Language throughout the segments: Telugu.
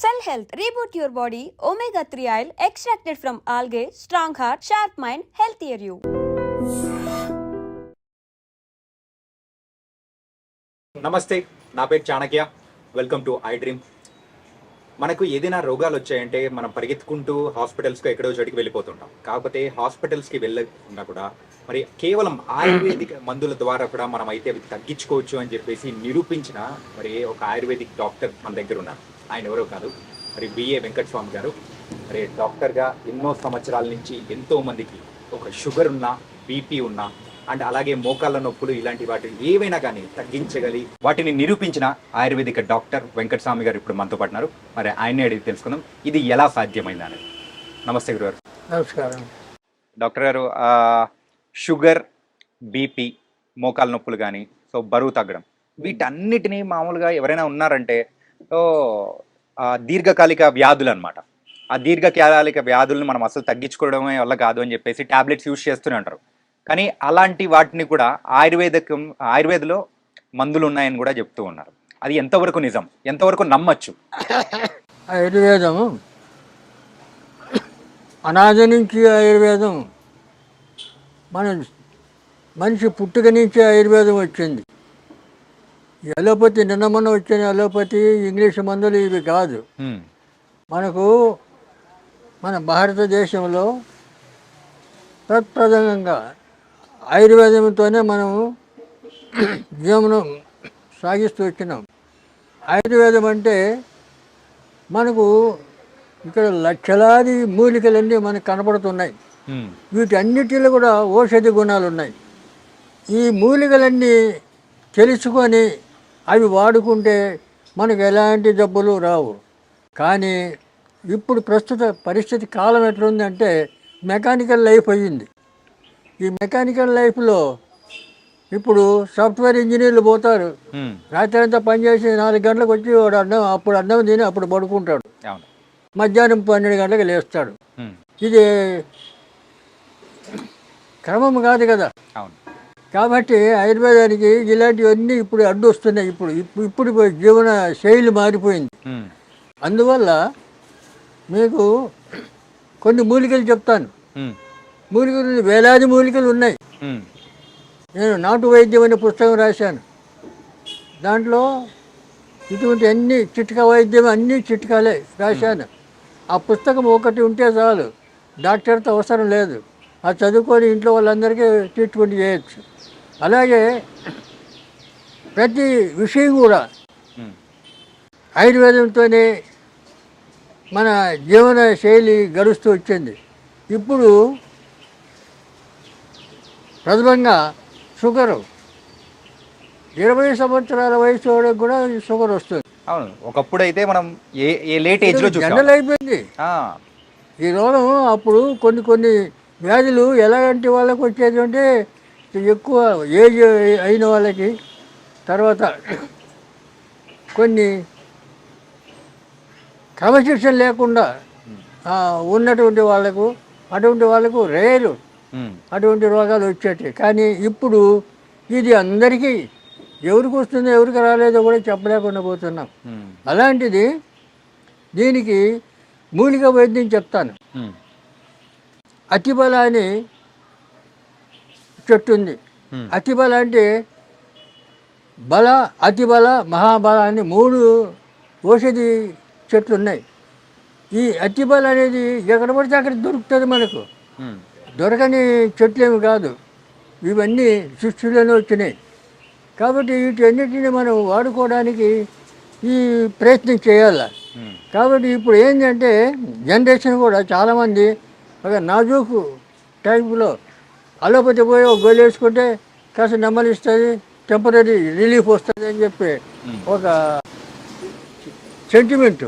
Cell Health, reboot your body, omega-3 oil extracted from algae, strong heart, sharp mind, healthier you. నమస్తే, నా పేరు Chanakya. Welcome to I dream. మనకు ఏదైనా రోగాలు వచ్చాయంటే మనం పరిగెత్తుకుంటూ హాస్పిటల్స్కి ఎక్కడో చోటికి వెళ్ళిపోతుంటాం. కాకపోతే హాస్పిటల్స్కి వెళ్ళకుండా కూడా మరి కేవలం ఆయుర్వేదిక్ మందుల ద్వారా కూడా మనం అయితే అవి తగ్గించుకోవచ్చు అని చెప్పేసి నిరూపించిన మరి ఒక ఆయుర్వేదిక్ డాక్టర్ మన దగ్గర ఉన్నారు. ఆయన ఎవరో కాదు, మరి బిఏ వెంకటస్వామి గారు. మరి డాక్టర్గా ఎన్నో సంవత్సరాల నుంచి ఎంతో మందికి ఒక షుగర్ ఉన్నా, బీపీ ఉన్నా అండ్ అలాగే మోకాళ్ళ నొప్పులు ఇలాంటి వాటిని ఏవైనా కానీ తగ్గించగలి వాటిని నిరూపించిన ఆయుర్వేదిక డాక్టర్ వెంకటస్వామి గారు ఇప్పుడు మనతో పడినారు. మరి ఆయన్ని అడిగి తెలుసుకుందాం ఇది ఎలా సాధ్యమైంది అనేది. నమస్తే గురుగారు. నమస్కారం. డాక్టర్ గారు, షుగర్, బీపీ, మోకాళ్ళ నొప్పులు కానీ బరువు తగ్గడం వీటన్నిటినీ మామూలుగా ఎవరైనా ఉన్నారంటే దీర్ఘకాలిక వ్యాధులు అనమాట. ఆ దీర్ఘకాలిక వ్యాధులను మనం అసలు తగ్గించుకోవడమే వల్ల కాదు అని చెప్పేసి టాబ్లెట్స్ యూజ్ చేస్తూనే ఉంటారు. కానీ అలాంటి వాటిని కూడా ఆయుర్వేదలో మందులు ఉన్నాయని కూడా చెప్తూ ఉన్నారు. అది ఎంతవరకు నిజం, ఎంతవరకు నమ్మచ్చు? ఆయుర్వేదం అనాది నుంచి ఆయుర్వేదం మన మనిషి పుట్టుక నుంచి ఆయుర్వేదం వచ్చింది. అలోపతి నిన్న మొన్న వచ్చిన అలోపతి ఇంగ్లీష్ మందులు ఇవి కాదు. మనకు మన భారతదేశంలో ప్రప్రథమంగా ఆయుర్వేదంతోనే మనము జీవనం సాగిస్తూ వచ్చినాం. ఆయుర్వేదం అంటే మనకు ఇక్కడ లక్షలాది మూలికలన్నీ మనకు కనపడుతున్నాయి. వీటన్నిటిలో కూడా ఔషధి గుణాలు ఉన్నాయి. ఈ మూలికలన్నీ తెలుసుకొని అవి వాడుకుంటే మనకు ఎలాంటి జబ్బులు రావు. కానీ ఇప్పుడు ప్రస్తుత పరిస్థితి కాలం ఎట్లుందంటే మెకానికల్ లైఫ్ అయ్యింది. ఈ మెకానికల్ లైఫ్లో ఇప్పుడు సాఫ్ట్వేర్ ఇంజనీర్లు పోతారు, రాత్రి అంతా పనిచేసి 4 గంటలకు వచ్చి వాడు అన్నం తిని అప్పుడు పడుకుంటాడు, మధ్యాహ్నం 12 గంటలకు లేస్తాడు. ఇది క్రమం కాదు కదా. కాబట్టి ఆయుర్వేదానికి ఇలాంటివన్నీ ఇప్పుడు అడ్డు వస్తున్నాయి. ఇప్పుడు జీవన శైలి మారిపోయింది. అందువల్ల మీకు కొన్ని మూలికలు చెప్తాను. మూలికలు వేలాది మూలికలు ఉన్నాయి. నేను నాటు వైద్యం అనే పుస్తకం రాశాను. దాంట్లో ఇటువంటి అన్ని చిట్కా వైద్యం అన్ని చిట్కాలే రాశాను. ఆ పుస్తకం ఒకటి ఉంటే చాలు, డాక్టర్తో అవసరం లేదు. అది చదువుకొని ఇంట్లో వాళ్ళందరికీ ట్రీట్మెంట్ చేయొచ్చు. అలాగే ప్రతి విషయం కూడా ఆయుర్వేదంతోనే మన జీవన శైలి గడుస్తూ వచ్చింది. ఇప్పుడు ప్రథమంగా షుగరు 20 సంవత్సరాల వయసు వాళ్ళకి కూడా షుగర్ వస్తుంది. అవును, ఒకప్పుడు అయితే మనం ఏ లేట్ ఏజ్లో జనరల్ అయిపోయింది ఈ రోగం. అప్పుడు కొన్ని వ్యాధులు ఎలాంటి వాళ్ళకి వచ్చేది అంటే ఎక్కువ ఏజ్ అయిన వాళ్ళకి, తర్వాత కొన్ని క్రమశిక్షణ లేకుండా ఉన్నటువంటి వాళ్ళకు, అటువంటి వాళ్ళకు రేరు అటువంటి రోగాలు వచ్చేటి. కానీ ఇప్పుడు ఇది అందరికీ ఎవరికి వస్తుందో ఎవరికి రాలేదో కూడా చెప్పలేకుండా పోతున్నాం. అలాంటిది దీనికి మూలిక వైద్యం చెప్తాను. అతిబల అని చెట్టు ఉంది. అతిబల అంటే బల, అతిబల, మహాబల అని 3 ఔషధి చెట్లు ఉన్నాయి. ఈ అతిబల అనేది ఎక్కడ పడితే అక్కడ దొరుకుతుంది. మనకు దొరకని చెట్లేమి కాదు, ఇవన్నీ సృష్టిలోనే వచ్చినాయి. కాబట్టి వీటన్నిటిని మనం వాడుకోవడానికి ఈ ప్రయత్నం చేయాలి. కాబట్టి ఇప్పుడు ఏంటంటే జనరేషన్ కూడా చాలామంది ఒక నాజూకు టైపులో అలోపతి పోయి ఒక గోళీ వేసుకుంటే కాస్త నెమ్మలిస్తుంది, టెంపరీ రిలీఫ్ వస్తుంది అని చెప్పి ఒక సెంటిమెంటు.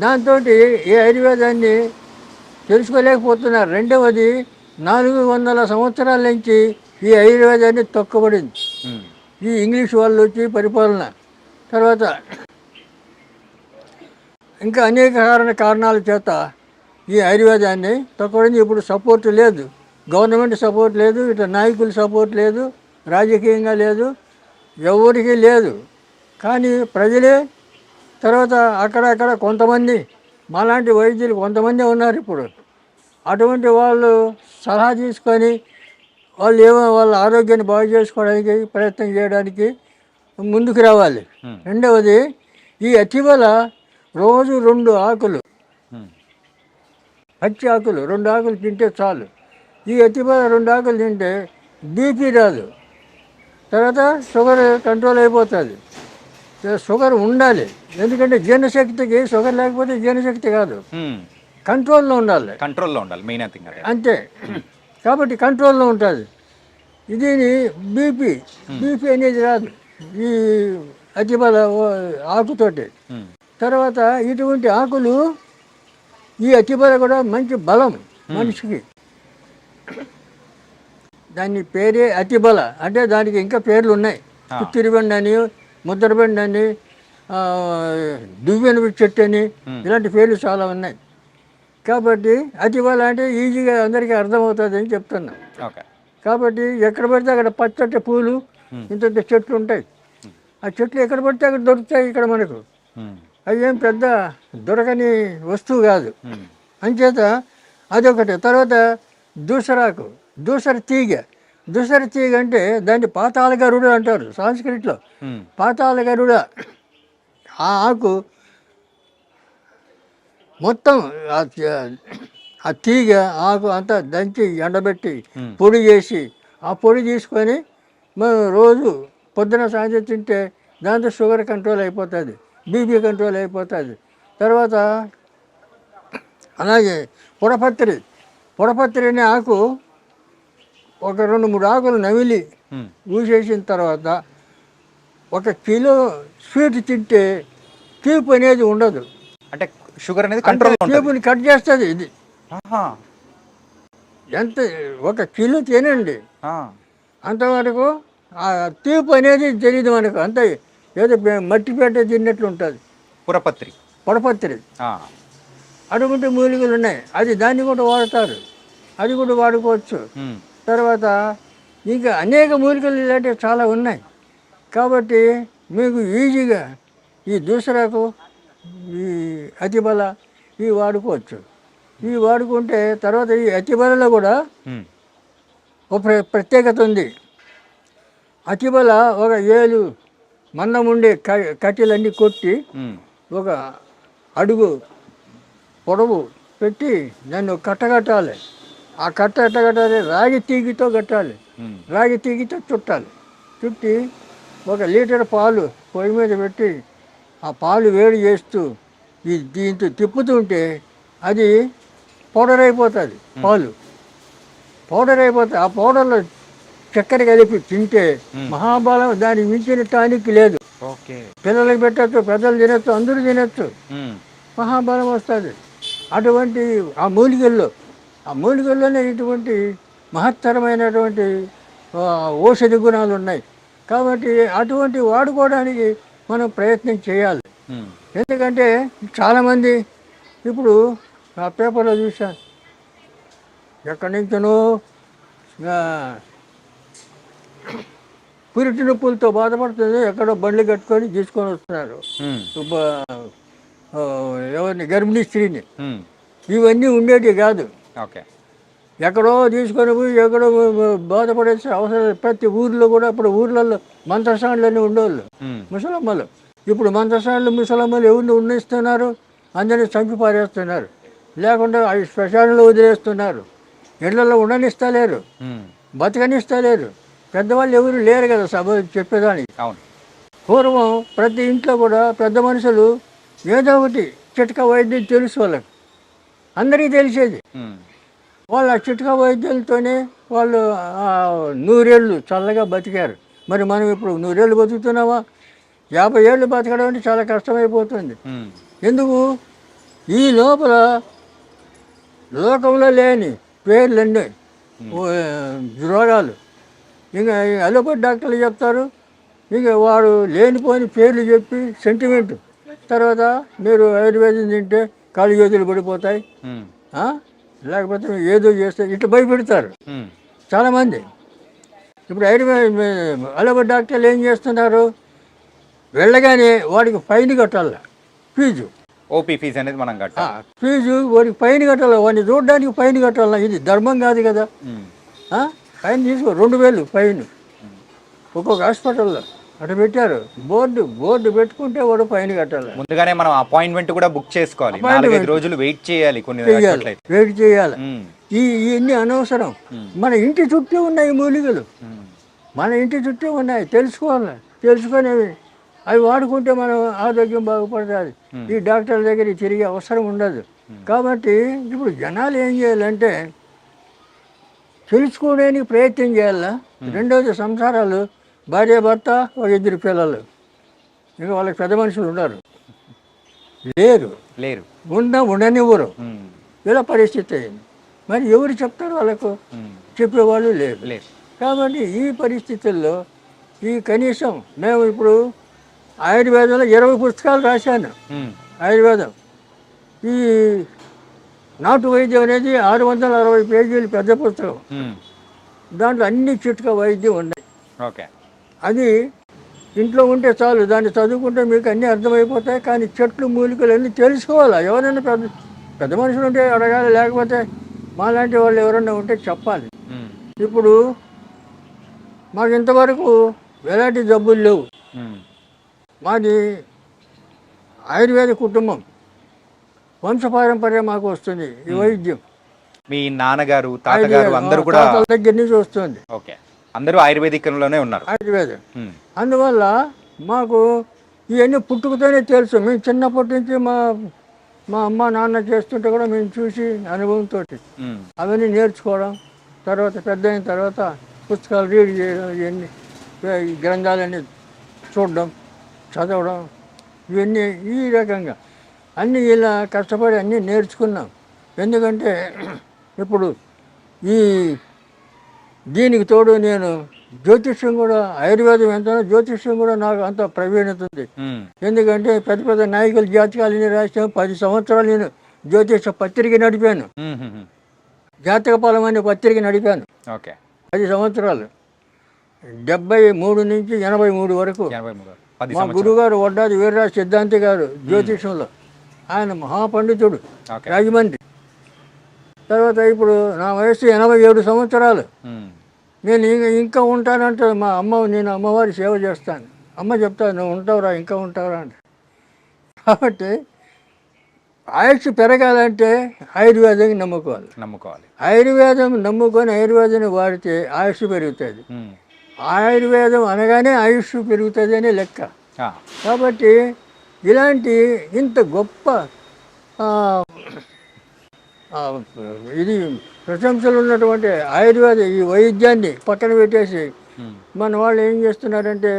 దాంతో ఈ ఆయుర్వేదాన్ని తెలుసుకోలేకపోతున్నారు. రెండవది 400 సంవత్సరాల నుంచి ఈ ఆయుర్వేదాన్ని తొక్కబడింది. ఈ ఇంగ్లీష్ వాళ్ళు వచ్చి పరిపాలన తర్వాత ఇంకా అనేక కారణాల చేత ఈ ఆయుర్వేదాన్ని తొక్కబడింది. ఇప్పుడు సపోర్ట్ లేదు, గవర్నమెంట్ సపోర్ట్ లేదు, ఇట్లా నాయకుల సపోర్ట్ లేదు, రాజకీయంగా లేదు, ఎవరికి లేదు. కానీ ప్రజలే తర్వాత అక్కడక్కడ కొంతమంది మాలాంటి వైద్యులు కొంతమంది ఉన్నారు ఇప్పుడు. అటువంటి వాళ్ళు సలహా తీసుకొని వాళ్ళ ఆరోగ్యాన్ని బాగు చేసుకోవడానికి ప్రయత్నం చేయడానికి ముందుకు రావాలి. రెండవది, ఈ అతిబల రోజు 2 ఆకులు, పచ్చి ఆకులు 2 ఆకులు తింటే చాలు. ఈ అతిబల 2 ఆకులు తింటే బీపీ రాదు, తర్వాత షుగర్ కంట్రోల్ అయిపోతుంది. షుగర్ ఉండాలి, ఎందుకంటే జీర్ణశక్తికి షుగర్ లేకపోతే జీర్ణశక్తి కాదు, కంట్రోల్లో ఉండాలి మెయిన్ థింగ్ అంతే. కాబట్టి కంట్రోల్లో ఉంటుంది. దీని బీపీ అనేది రాదు ఈ అతిబల ఆకుతోటి. తర్వాత ఇటువంటి ఆకులు, ఈ అతిబల కూడా మంచి బలం మనిషికి. దాని పేరే అతిబల, అంటే దానికి ఇంకా పేర్లు ఉన్నాయి. పుత్తిరిబండి అని, ముద్రబండి అని, దువ్వెన చెట్టు అని, ఇలాంటి పేర్లు చాలా ఉన్నాయి. కాబట్టి అతిబల అంటే ఈజీగా అందరికీ అర్థమవుతుంది అని చెప్తున్నా. కాబట్టి ఎక్కడ పడితే అక్కడ పచ్చటి పూలు, ఇంత చెట్లు ఉంటాయి. ఆ చెట్లు ఎక్కడ పడితే అక్కడ దొరుకుతాయి ఇక్కడ మనకు. అవి ఏం పెద్ద దొరకని వస్తువు కాదు. అంచేత అదొకటి. తర్వాత దూసరాకు, దూసర తీగ అంటే దాన్ని పాతాళ గరుడ అంటారు సంస్కృతిలో. పాతాళ గరుడ ఆ ఆకు మొత్తం ఆ తీగ ఆకు అంతా దంచి ఎండబెట్టి పొడి చేసి, ఆ పొడి తీసుకొని మనం రోజు పొద్దున సాయంత్రం తింటే దాంతో షుగర్ కంట్రోల్ అయిపోతుంది, బీపీ కంట్రోల్ అయిపోతుంది. తర్వాత అలాగే పొడపత్రి అనే ఆకు ఒక 2-3 ఆకులు నమిలి ఊసేసిన తర్వాత 1 కిలో స్వీట్ తింటే తీపి అనేది ఉండదు, అంటే షుగర్ అనేది కంట్రోల్, తీపిని కట్ చేస్తుంది ఇది. ఎంత 1 కిలో తినండి, అంతవరకు ఆ తీపి అనేది తెలియదు మనకు. అంత ఏదో మట్టిపేట తిన్నట్లు ఉంటుంది. పొడపత్రి అటువంటి మూలికలు ఉన్నాయి, దాన్ని కూడా వాడతారు, అది కూడా వాడుకోవచ్చు. తర్వాత ఇంకా అనేక మూలికలు ఇలాంటివి చాలా ఉన్నాయి. కాబట్టి మీకు ఈజీగా ఈ దూసరాకు, ఈ అతిబల ఇవి వాడుకోవచ్చు. ఇవి వాడుకుంటే తర్వాత ఈ అతిబలలో కూడా ఒక ప్రత్యేకత ఉంది. అతిబల ఒక 7 మందం ఉండే కట్టెలన్నీ కొట్టి 1 అడుగు పొడవు పెట్టి దాన్ని ఒక కట్ట కట్టాలి. ఆ కట్ట ఎట్ట కట్టాలి? రాగి తీగితో కట్టాలి, రాగి తీగితో చుట్టాలి. చుట్టి 1 లీటర్ పాలు పొయ్యి మీద పెట్టి ఆ పాలు వేడి చేస్తూ దీంతో తిప్పుతుంటే అది పౌడర్ అయిపోతుంది. పాలు పౌడర్ అయిపోతుంది. ఆ పౌడర్లో చక్కెర కలిపి తింటే మహాబలం, దానికి మించిన టానిక్ లేదు. పిల్లలకి పెట్టచ్చు, పెద్దలు తినచ్చు, అందరూ తినచ్చు, మహాబలం వస్తుంది. అటువంటి ఆ మూలికల్లోనే ఇటువంటి మహత్తరమైనటువంటి ఔషధి గుణాలు ఉన్నాయి. కాబట్టి అటువంటి వాడుకోవడానికి మనం ప్రయత్నం చేయాలి. ఎందుకంటే చాలామంది ఇప్పుడు ఆ పేపర్లో చూశాను, ఎక్కడి నుంచో పురిటి నొప్పులతో బాధపడుతుంది, ఎక్కడో బండ్లు కట్టుకొని తీసుకొని వస్తున్నారు ఎవరిని, గర్భిణీ స్త్రీని. ఇవన్నీ ఉండేటివి కాదు. ఎక్కడో తీసుకొని పోయి ఎక్కడో బాధపడేసి అవసరం. ప్రతి ఊర్లో కూడా ఇప్పుడు ఊర్లలో మంత్రసానులన్నీ ఉండేవాళ్ళు ముసలమ్మలు. ఇప్పుడు మంత్రసానులు ముసలమ్మలు ఎవరిని ఉన్నిస్తున్నారు? అందరినీ చంపి పారేస్తున్నారు, లేకుండా అవి శ్మశానంలో వదిలేస్తున్నారు. ఇళ్లలో ఉండనిస్తలేరు, బతకనిస్తలేరు. పెద్దవాళ్ళు ఎవరు లేరు కదా సభ చెప్పేదానికి. పూర్వం ప్రతి ఇంట్లో కూడా పెద్ద మనుషులు ఏదో ఒకటి చిట్కా వైద్యం తెలుసు వాళ్ళకి, అందరికీ తెలిసేది. వాళ్ళు ఆ చిట్కా వైద్యులతోనే వాళ్ళు 100 ఏళ్ళు చల్లగా బతికారు. మరి మనం ఇప్పుడు 100 ఏళ్ళు బతుకుతున్నామా? 50 ఏళ్ళు బతకడం అంటే చాలా కష్టమైపోతుంది. ఎందుకు? ఈ లోపల లోకంలో లేని పేర్లన్నీ రోగాలు. ఇంకా అలోపతి డాక్టర్లు చెప్తారు, ఇంకా వాడు లేనిపోని పేర్లు చెప్పి సెంటిమెంట్. తర్వాత మీరు ఆయుర్వేదం తింటే కాళ్ళు చేతులు పడిపోతాయి, లేకపోతే ఏదో చేస్తే ఇట్లా భయపెడతారు చాలామంది. ఇప్పుడు అలోపతి డాక్టర్లు ఏం చేస్తున్నారు? వెళ్ళగానే వాడికి ఫైన్ కట్టాలి. ఫీజు. ఓపీ ఫీజు అనేది మనం కట్టాలి. ఫీజు వాడికి పైన కట్టాలి, వాడిని చూడడానికి పైన కట్టాలి. ఇది ధర్మం కాదు కదా. పైన తీసుకో 2000 పైన ఒక్కొక్క హాస్పిటల్లో అటు పెట్టారు. బోర్డు పెట్టుకుంటే వాడు పైన కట్టాలి. ముందుగానే మనం అపాయింట్మెంట్ కూడా బుక్ చేసుకోవాలి. 4-5 రోజులు వెయిట్ చేయాలి. వెయిట్ చేయాలి. ఇవన్నీ అనవసరం. మన ఇంటి చుట్టూ ఉన్నాయి మూలికలు, మన ఇంటి చుట్టూ ఉన్నాయి. తెలుసుకోవాలి. తెలుసుకునేవి అవి వాడుకుంటే మనం ఆరోగ్యం బాగుపడుతుంది. ఈ డాక్టర్ల దగ్గర తిరిగే అవసరం ఉండదు. కాబట్టి ఇప్పుడు జనాలు ఏం చేయాలంటే తెలుసుకోవడానికి ప్రయత్నం చేయాలా. రెండవది సంసారాలు, భార్య భర్త, ఒక 2 పిల్లలు, ఇంకా వాళ్ళకి పెద్ద మనుషులు ఉన్నారు లేరు ఉండనివ్వరు. ఇలా పరిస్థితి అయింది. మరి ఎవరు చెప్తారు వాళ్ళకు? చెప్పేవాళ్ళు లేరు. కాబట్టి ఈ పరిస్థితుల్లో కనీసం మేము ఇప్పుడు ఆయుర్వేదంలో 20 పుస్తకాలు రాశాను. ఆయుర్వేదం ఈ నాటు వైద్యం అనేది 660 పేజీలు పెద్ద పుస్తకం. దాంట్లో అన్ని చిట్కా వైద్యం ఉన్నాయి. అది ఇంట్లో ఉంటే చాలు, దాన్ని చదువుకుంటే మీకు అన్నీ అర్థమైపోతాయి. కానీ చెట్లు మూలికలు అన్నీ తెలుసుకోవాలి. ఎవరైనా పెద్ద మనుషులు ఉంటే అడగాలి, లేకపోతే మాలాంటి వాళ్ళు ఎవరైనా ఉంటే చెప్పాలి. ఇప్పుడు మాకు ఇంతవరకు ఎలాంటి జబ్బులు లేవు. మాది ఆయుర్వేద కుటుంబం, వంశపారంపర్యం మాకు వస్తుంది ఈ వైద్యం. మీ నాన్నగారు, తాతగారు అందరూ కూడా దగ్గర నుంచి వస్తుంది. అందరూ ఆయుర్వేదికంలోనే ఉన్నారు. ఆయుర్వేదం. అందువల్ల మాకు ఇవన్నీ పుట్టుకతోనే తెలుసు. మేము చిన్నప్పటి నుంచి మా అమ్మ నాన్న చేస్తుంటే కూడా మేము చూసి అనుభవంతో అవన్నీ నేర్చుకోవడం, తర్వాత పెద్ద అయిన తర్వాత పుస్తకాలు రీడ్ చేయడం, ఇవన్నీ గ్రంథాలన్నీ చూడడం, చదవడం, ఇవన్నీ ఈ రకంగా అన్నీ ఇలా కష్టపడి అన్నీ నేర్చుకున్నాం. ఎందుకంటే ఇప్పుడు దీనికి తోడు నేను జ్యోతిష్యం కూడా, ఆయుర్వేదం ఎంత జ్యోతిష్యం కూడా నాకు అంత ప్రవీణత ఉంది. ఎందుకంటే పెద్ద పెద్ద నాయకుల జాతకాలు రాసాను. 10 సంవత్సరాలు నేను జ్యోతిష పత్రిక నడిపాను. జాతక ఫలం అనే పత్రిక నడిపాను 10 సంవత్సరాలు. 73 నుంచి 83 వరకు. మా గురుగారు వడ్డాది వీర్రాజు సిద్ధాంతి గారు జ్యోతిషంలో, ఆయన మహాపండితుడు, రాజమండ్రి. తర్వాత ఇప్పుడు నా వయసు 87 సంవత్సరాలు. నేను ఇంకా ఉంటానంటే మా నేను అమ్మవారి సేవ చేస్తాను. అమ్మ చెప్తాను, నువ్వు ఉంటావురా, ఇంకా ఉంటావురా అంటే. కాబట్టి ఆయుష్ పెరగాలంటే ఆయుర్వేదాన్ని నమ్ముకోవాలి. ఆయుర్వేదం నమ్ముకొని ఆయుర్వేదాన్ని వాడితే ఆయుష్ పెరుగుతుంది. ఆయుర్వేదం అనగానే ఆయుష్ పెరుగుతుంది అనే లెక్క. కాబట్టి ఇలాంటి ఇంత గొప్ప ఇది ప్రశంసలు ఉన్నటువంటి ఆయుర్వేద ఈ వైద్యాన్ని పక్కన పెట్టేసి మన వాళ్ళు ఏం చేస్తున్నారంటే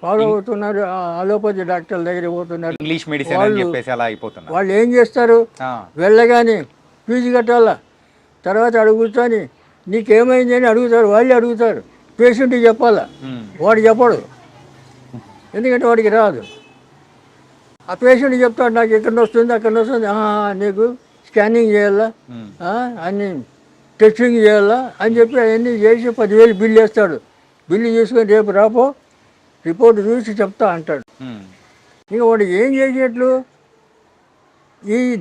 ఫాలో అవుతున్నారు. అలోపతి డాక్టర్ల దగ్గర పోతున్నారు. ఇంగ్లీష్ మెడిసిన్ అని చెప్పేసి అలా అయిపోతున్నారు. వాళ్ళు ఏం చేస్తారు, వెళ్ళగానే ఫీజు కట్టాలా, తర్వాత అడుగుతాని నీకేమైంది అని అడుగుతారు. వాళ్ళే అడుగుతారు. పేషెంట్కి చెప్పాలా, వాడు చెప్పడు, ఎందుకంటే వాడికి రాదు. ఆ పేషెంట్ చెప్తాడు, నాకు ఎక్కడ వస్తుంది అక్కడ వస్తుంది, నీకు స్కానింగ్ చేయాలా, అన్ని టెస్టింగ్ చేయాలా అని చెప్పి అవన్నీ చేసి 10,000 బిల్లు వేస్తాడు. బిల్లు తీసుకొని రేపు రాపో రిపోర్ట్ చూసి చెప్తా అంటాడు. ఇంకా వాడు ఏం చేసేట్లు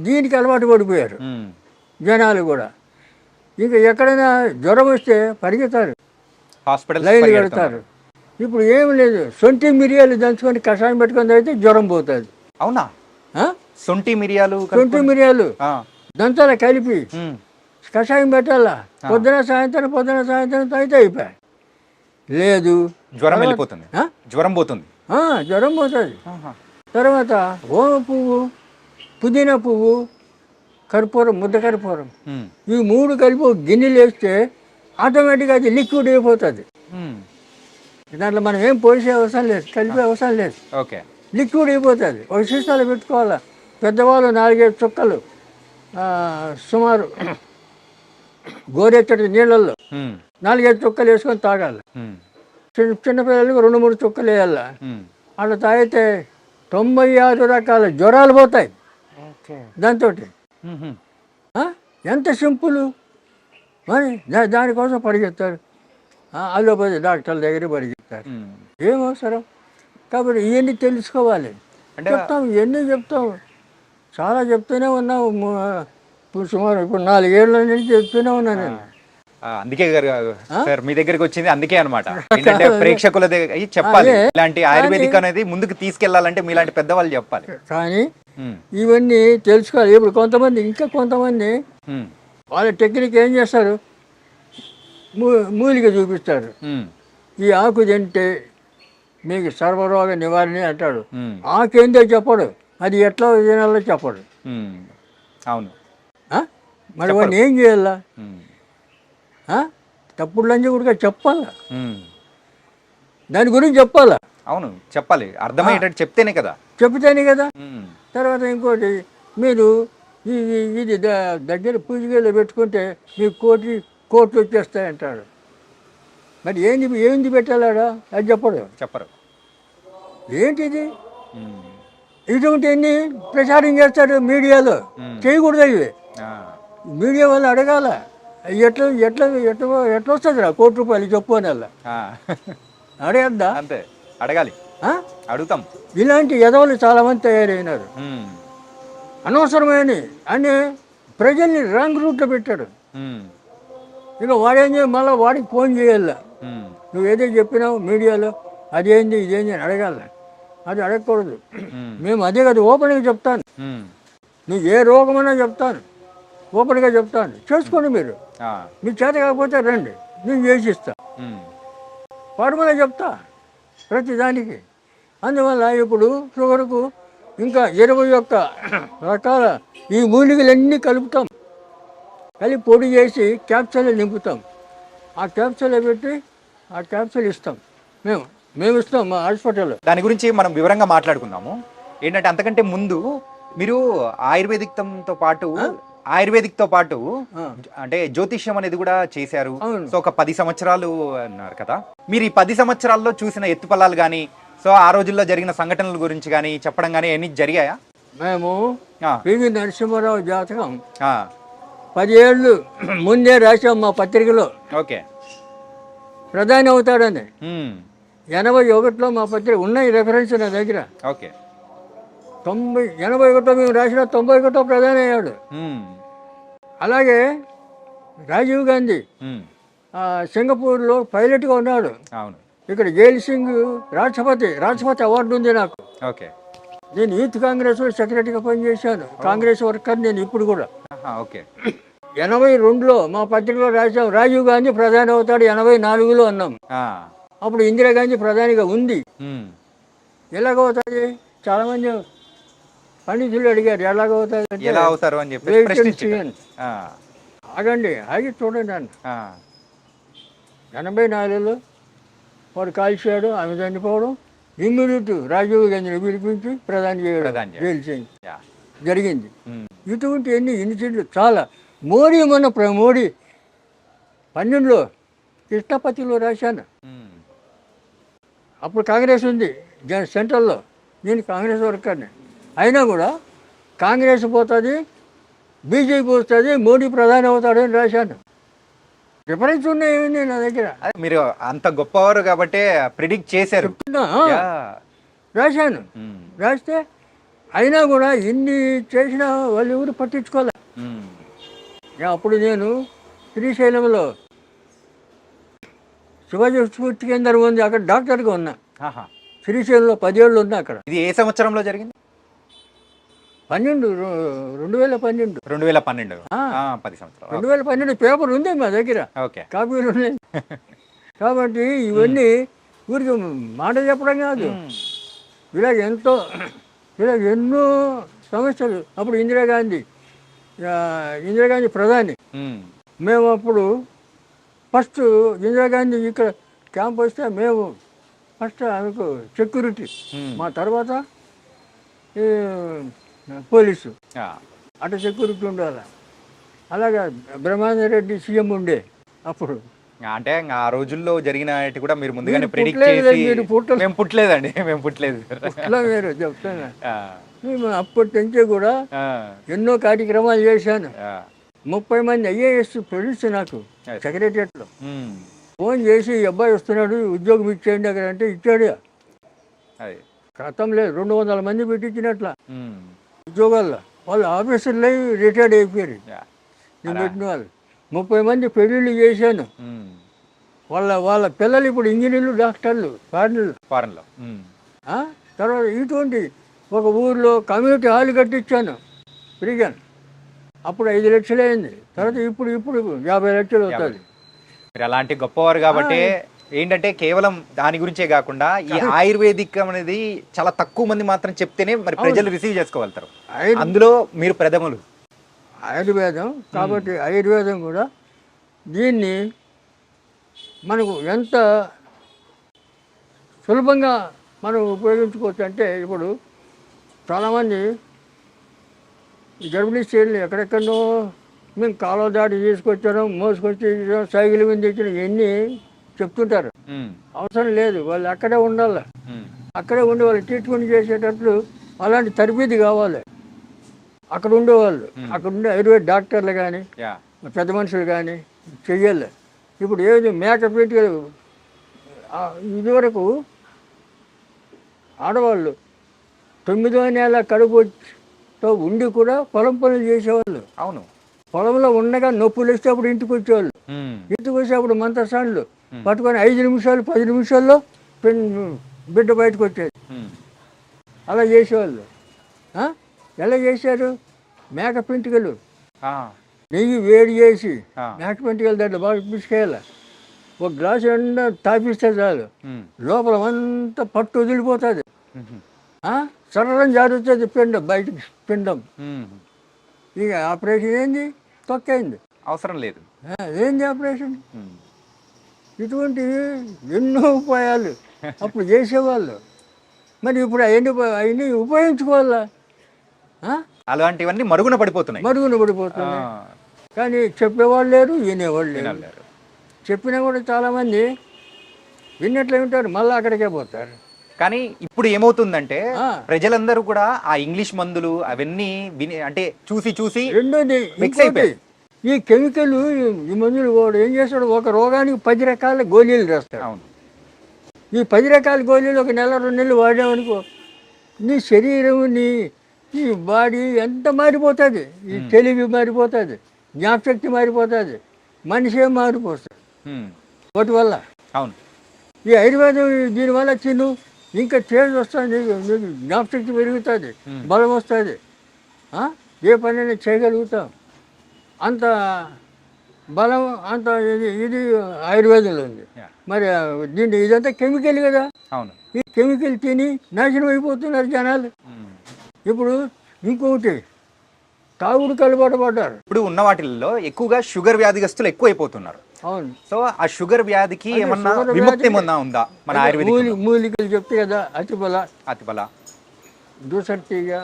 దీనికి అలవాటు పడిపోయారు జనాలు కూడా. ఇంకా ఎక్కడైనా జ్వరం వస్తే పరిగెత్తారు, లైన్లు కడతారు. ఇప్పుడు ఏం లేదు, సొంటి మిరియాలు దంచుకొని కషాయం పెట్టుకొని అయితే జ్వరం పోతుంది. అవునా? సొంటి మిరియాలు దంచాల కలిపి కషాయం పెట్టాలా, పొద్దున సాయంత్రం అయితే అయిపోయి. లేదు, జ్వరం వెళ్ళిపోతుంది, జ్వరం పోతుంది. తర్వాత ఓమ పువ్వు, పుదీనా పువ్వు, కర్పూరం, ముద్ద కర్పూరం, ఈ 3 కలిపి గిన్నెలు వేస్తే ఆటోమేటిక్గా అది లిక్విడ్ అయిపోతుంది. దాంట్లో మనం ఏం పోసే అవసరం లేదు, కలిపే అవసరం లేదు, లిక్విడ్ అయిపోతుంది. ఒక సీసాలు పెట్టుకోవాలా. పెద్దవాళ్ళు 4-5 చుక్కలు సుమారు గోరెచ్చటి నీళ్ళల్లో 4-5 చుక్కలు వేసుకొని తాగాలి. చిన్నపిల్లలకు 2-3 చుక్కలు వేయాల. అట్లా తాగితే 96 రకాల జ్వరాలు పోతాయి దాంతో. ఎంత సింపుల్. మరి దానికోసం పరిగెత్తారు, అలోపతి డాక్టర్ల దగ్గర పరిగెత్తారు. ఏం అవసరం? కాబట్టి ఇవన్నీ తెలుసుకోవాలి. అంటే చెప్తాం, ఇవన్నీ చెప్తాం, చాలా చెప్తూనే ఉన్నావు. ఇప్పుడు సుమారు ఇప్పుడు 4 ఏళ్ళ నుంచి చెప్తూనే ఉన్నాను నేను. అందుకే సార్ మీ దగ్గరికి వచ్చింది అందుకే అనమాట. ఏంటంటే ప్రేక్షకుల దగ్గర చెప్పాలి, ఇలాంటి ఆయుర్వేదిక్ అనేది ముందుకు తీసుకెళ్లాలంటే మీలాంటి పెద్దవాళ్ళు చెప్పాలి. కానీ ఇవన్నీ తెలుసుకోవాలి. ఇప్పుడు కొంతమంది, ఇంకా కొంతమంది వాళ్ళ టెక్నిక్ ఏం చేస్తారు, మూలిక చూపిస్తారు. ఈ ఆకు తింటే మీకు సర్వరోగ నివారణ అంటాడు. ఆకేందో చెప్పడు, అది ఎట్లా తినాలో చెప్పడు. అవును, మరి వాడిని ఏం చేయాలా? తప్పుడు లంచి కూడా చెప్పాలా, దాని గురించి చెప్పాలా. అవును, చెప్పాలి, అర్థమయ్యేటట్టు చెప్తేనే కదా, చెప్తేనే కదా. తర్వాత ఇంకోటి, మీరు ఇది దగ్గర పూజగేలో పెట్టుకుంటే మీకు కోట్లు వచ్చేస్తాయంటాడు. మరి ఏంది పెట్టాలాడా, అది చెప్పరు. ఏంటిది? ఇటువంటి ఎన్ని ప్రచారం చేస్తాడు మీడియాలో, చేయకూడదు ఇవి. మీడియా వాళ్ళు అడగాల, ఎట్లా ఎట్లా ఎట్లా ఎట్లా వస్తుంది రా ₹1 చెప్పు అని అలా అడగద్దా? అంతే, అడగాలి, అడుగుతాం. ఇలాంటి ఎదవలు చాలామంది తయారైనారు, అనవసరమైన అని ప్రజల్ని రాంగ్ రూట్లో పెట్టాడు. ఇక వాడేం చేయాలి, మళ్ళీ వాడికి ఫోన్ చేయాల, నువ్వు ఏదో చెప్పినావు మీడియాలో, అదేంది ఇదేంది అని అడగాల. అది అడగకూడదు. మేము అదే కదా ఓపెన్గా చెప్తాను, నువ్వు ఏ రోగమైనా చెప్తాను, ఓపెన్గా చెప్తాను, చేసుకోండి. మీరు మీ చేత కాకపోతే రండి, నేను చేసిస్తా, ఫార్ములా చెప్తా ప్రతిదానికి. అందువల్ల ఇప్పుడు షుగర్కు ఇంకా 21 రకాల ఈ మూలికలన్నీ కలుపుతాం, కలిపి పొడి చేసి క్యాప్సూల్ నింపుతాం. ఆ క్యాప్సూల్ పెట్టి ఆ క్యాప్సూల్ ఇస్తాం, మేము ఇస్తాం మా హాస్పిటల్లో. దాని గురించి మనం వివరంగా మాట్లాడుకుందాము. ఏంటంటే అంతకంటే ముందు మీరు ఆయుర్వేదిక్తో పాటు అంటే జ్యోతిష్యం అనేది కూడా చేశారు. సో ఒక 10 సంవత్సరాలు అన్నారు కదా, మీరు ఈ 10 సంవత్సరాల్లో చూసిన ఎత్తుపల్లాలు కానీ, సో ఆ రోజుల్లో జరిగిన సంఘటనల గురించి కానీ చెప్పడం కానీ ఎన్ని జరిగాయా? మేము పివి నరసింహారావు జాతకం 10 ఏళ్ళు ముందే రాసాం మా పత్రికలో. ఓకే, ప్రధాని అవుతాడని 81లో మా పత్రిక ఉన్నాయి, రెఫరెన్స్ నా దగ్గర. ఓకే, 81లో మేము రాసిన 91లో ప్రధాని అయ్యాడు. అలాగే రాజీవ్ గాంధీ సింగపూర్లో పైలట్గా ఉన్నాడు. అవును, ఇక్కడ జైల్ సింగ్ రాష్ట్రపతి అవార్డు ఉంది నాకు. ఓకే, నేను యూత్ కాంగ్రెస్ సెక్రటరీగా పనిచేశాను, కాంగ్రెస్ వర్కర్ నేను ఇప్పుడు కూడా. ఓకే, 82లో మా పత్రికలో రాసాం, రాజీవ్ గాంధీ ప్రధాని అవుతాడు 84లో అన్నాం. అప్పుడు ఇందిరాగాంధీ ప్రధానిగా ఉంది. ఎలాగవుతుంది? చాలా మంది పండితులు అడిగారు ఎలాగవుతుంది, ఎలా అవుతారు అని చెప్పి. ఆగండి, ఆగి చూడండి అన్న. 84లో వాడు కాల్చాడు, ఆమె చనిపోవడం, ఇమ్మీడియట్ రాజీవ్ గాంధీని పిలిపించి ప్రధాని చేయడం జరిగింది. ఇటువంటి ఎన్ని ఇన్సిడెంట్లు చాలా. మోడీ మోడీ 12లో కృష్ణపతిలో రాశాను. అప్పుడు కాంగ్రెస్ ఉంది సెంట్రల్లో, నేను కాంగ్రెస్ వర్కర్ని. అయినా కూడా కాంగ్రెస్ పోతుంది, బీజేపీ వస్తుంది, మోడీ ప్రధాని అవుతాడని రాశాను. డిఫరెన్స్ ఉన్నాయండి నా దగ్గర. మీరు అంత గొప్పవారు కాబట్టి ప్రిడిక్ట్ చేశారు, రాశాను. రాస్తే అయినా కూడా ఇన్ని చేసినా వాళ్ళు ఎవరు పట్టించుకోలే. అప్పుడు నేను శ్రీశైలంలో శివాజీ స్ఫూర్తి కేంద్రం ఉంది, అక్కడ డాక్టర్గా ఉన్నా. శ్రీశైలంలో 10 ఏళ్ళు ఉన్నా అక్కడ. ఇది ఏ సంవత్సరంలో జరిగింది? 2012. 10 సంవత్సరాలు. 2012 పేపర్ ఉంది మా దగ్గర, కాపీలు ఉన్నాయి. కాబట్టి ఇవన్నీ ఊరికి మాట చెప్పడం కాదు, ఇలాగ ఎన్నో సమస్యలు. అప్పుడు ఇందిరాగాంధీ ప్రధాని. మేము అప్పుడు ఫస్ట్ ఇందిరాగాంధీ ఇక్కడ క్యాంప్ వస్తే మేము ఫస్ట్ ఆమెకు సెక్యూరిటీ, మా తర్వాత పోలీసు, అటు సెక్యూరిటీ ఉండాలి. అలాగా బ్రహ్మానందరెడ్డి సీఎం ఉండే అప్పుడు. అంటే ఆ రోజుల్లో జరిగిన కూడా మీరు ముందుగానే ప్రెడిక్ట్ చేసి. మేము పుట్టలేదండి, మేము పుట్టలేదు. మీరు చెప్తాను, మేము అప్పటి నుంచే కూడా ఎన్నో కార్యక్రమాలు చేశాను. 30 మంది IAS ప్రొడ్యూస్ నాకు సెక్రటరియట్లో ఫోన్ చేసి, అబ్బాయి వస్తున్నాడు ఉద్యోగం ఇచ్చేయండి అక్కడ అంటే ఇచ్చాడు. గతం లేదు, 200 మంది పెట్టించినట్ల ఉమ్. ఉద్యోగాల్లో. వాళ్ళు ఆఫీసర్లు అయి రిటైర్డ్ అయిపోయారు. యా. నేను పెట్టిన వాళ్ళు 30 మంది పెళ్ళిళ్ళు చేశాను. ఉమ్. వాళ్ళ పిల్లలు ఇప్పుడు ఇంజనీర్లు, డాక్టర్లు, ఫారెన్లో. ఉమ్. తర్వాత ఇటువంటి ఒక ఊర్లో కమ్యూనిటీ హాల్ కట్టించాను ఫ్రీగా. అప్పుడు 5 లక్షలు అయింది. తర్వాత ఇప్పుడు 50 లక్షలు అవుతుంది. మీరు అలాంటి గొప్పవారు కాబట్టి ఏంటంటే కేవలం దాని గురించే కాకుండా ఈ ఆయుర్వేదిక్ అనేది చాలా తక్కువ మంది మాత్రం చెప్తేనే మరి ప్రజలు రిసీవ్ చేసుకోగలుగుతారు. అందులో మీరు ప్రథములు. ఆయుర్వేదం కాబట్టి ఆయుర్వేదం కూడా దీన్ని మనకు ఎంత సులభంగా మనం ఉపయోగించుకోవచ్చు అంటే, ఇప్పుడు చాలామంది ఈ గర్భిణీ స్త్రీలు ఎక్కడెక్కడో మేము కాలువ దాటి తీసుకొచ్చాను, మోసుకొచ్చి సైకిల్ మీద తెచ్చిన ఇవన్నీ చెప్తుంటారు. అవసరం లేదు, వాళ్ళు అక్కడే ఉండాలి. అక్కడే ఉండి వాళ్ళు ట్రీట్మెంట్ చేసేటట్లు అలాంటి తరబేది కావాలి. అక్కడ ఉండేవాళ్ళు, అక్కడ ఉండే ఆయుర్వేద డాక్టర్లు కానీ పెద్ద మనుషులు కానీ చెయ్యాలి. ఇప్పుడు ఏది మేకప్ పెట్టి ఇదివరకు ఆడవాళ్ళు 9వ నెల కడుపుతో ఉండి కూడా పొలం పనులు చేసేవాళ్ళు. అవును, పొలంలో ఉండగా నొప్పులు వస్తే అప్పుడు ఇంటికి వచ్చేవాళ్ళు. ఇంటికి వచ్చి అప్పుడు మంత్రసాన్లు పట్టుకొని 5 నిమిషాలు 10 నిమిషాల్లో బిడ్డ బయటకు వచ్చేది. అలా చేసేవాళ్ళు. ఎలా చేశారు? మేక పెంటికలు నెయ్యి వేడి చేసి మేక పెంటికలు దాంట్లో బాగా పిసుకేయాలి. ఒక గ్లాసు ఎండ తాపిస్తే చాలు, లోపల అంతా పట్టు వదిలిపోతుంది. సరళం జారుతుంది పిండం, బయటకు పిండం. ఇక ఆపరేషన్ ఏంది? తొక్కైంది, అవసరం లేదు. ఏంది ఆపరేషన్? ఇటువంటివి ఎన్నో ఉపాయాలు అప్పుడు చేసేవాళ్ళు. మరి ఇప్పుడు అవన్నీ ఉపయోగించుకోవాలా? అలాంటివన్నీ మరుగున పడిపోతున్నాయి. కానీ చెప్పేవాళ్ళు లేరు, వినేవాళ్ళు లేరు. చెప్పినా కూడా చాలామంది విన్నట్లే ఉంటారు, మళ్ళీ అక్కడికే పోతారు. కానీ ఇప్పుడు ఏమవుతుందంటే ప్రజలందరూ కూడా ఆ ఇంగ్లీష్ మందులు అవన్నీ అంటే చూసి రెండోది ఈ కెమికల్, ఈ మందులు కూడా ఏం చేస్తాడు, ఒక రోగానికి 10 రకాల గోళీలు రాస్తాడు. అవును. ఈ 10 రకాల గోళీలు ఒక నెల 2 నెలలు వాడామనుకో, నీ శరీరం ఈ బాడీ ఎంత మారిపోతుంది. ఈ తెలివి మారిపోతుంది, జ్ఞాపశక్తి మారిపోతుంది, మనిషే మారిపోతుంది వాటి వల్ల. అవును. ఈ ఆయుర్వేదం దీనివల్ల తిను, ఇంకా చేంజ్ వస్తుంది, నీకు జ్ఞాపశక్తి పెరుగుతుంది, బలం వస్తుంది, ఏ పనైనా చేయగలుగుతాం. అంత బలం అంత ఇది ఆయుర్వేదంలో ఉంది. మరి దీన్ని ఇదంతా కెమికల్ కదా. అవును. ఈ కెమికల్ తిని నాశనం అయిపోతున్నారు జనాలు. ఇప్పుడు ఇంకొకటి తాగుడుకు అలవాటు పడ్డారు. ఇప్పుడు ఉన్న వాటిల్లో ఎక్కువగా షుగర్ వ్యాధిగ్రస్తులు ఎక్కువ అయిపోతున్నారు. అవును. సో ఆ షుగర్ వ్యాధికి ఏమన్నా విముక్తి ఏమన్నా ఉందా మన ఆయుర్వేదిక్? మూలికలు చెప్తే కదా, అతిబల, దూసర్తిగా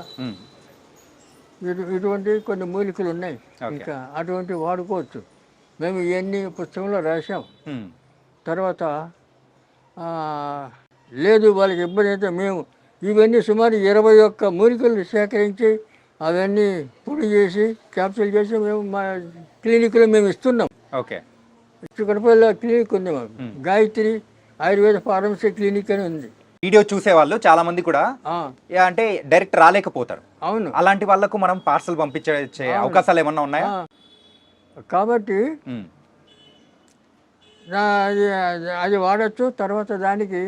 ఇటువంటి కొన్ని మూలికలు ఉన్నాయి. ఇంకా అటువంటి వాడుకోవచ్చు. మేము ఇవన్నీ పుస్తకంలో రాసాం. తర్వాత లేదు వాళ్ళకి ఇబ్బంది అయితే మేము ఇవన్నీ సుమారు 21 మూలికలు సేకరించి అవన్నీ పొడి చేసి క్యాప్సూల్ చేసి మేము మా క్లినిక్లో మేము ఇస్తున్నాం. ఓకే. చిక్కడపల్లి క్లినిక్ ఉంది మాకు, గాయత్రి ఆయుర్వేద ఫార్మసీ క్లినిక్ అని ఉంది. వీడియో చూసే వాళ్ళు చాలా మంది కూడా అంటే డైరెక్ట్ రాలేకపోతారు. అవును. అలాంటి వాళ్ళకు మనం పార్సల్ పంపించే అవకాశాలు ఏమన్నా ఉన్నాయా? కాబట్టి అది వాడచ్చు. తర్వాత దానికి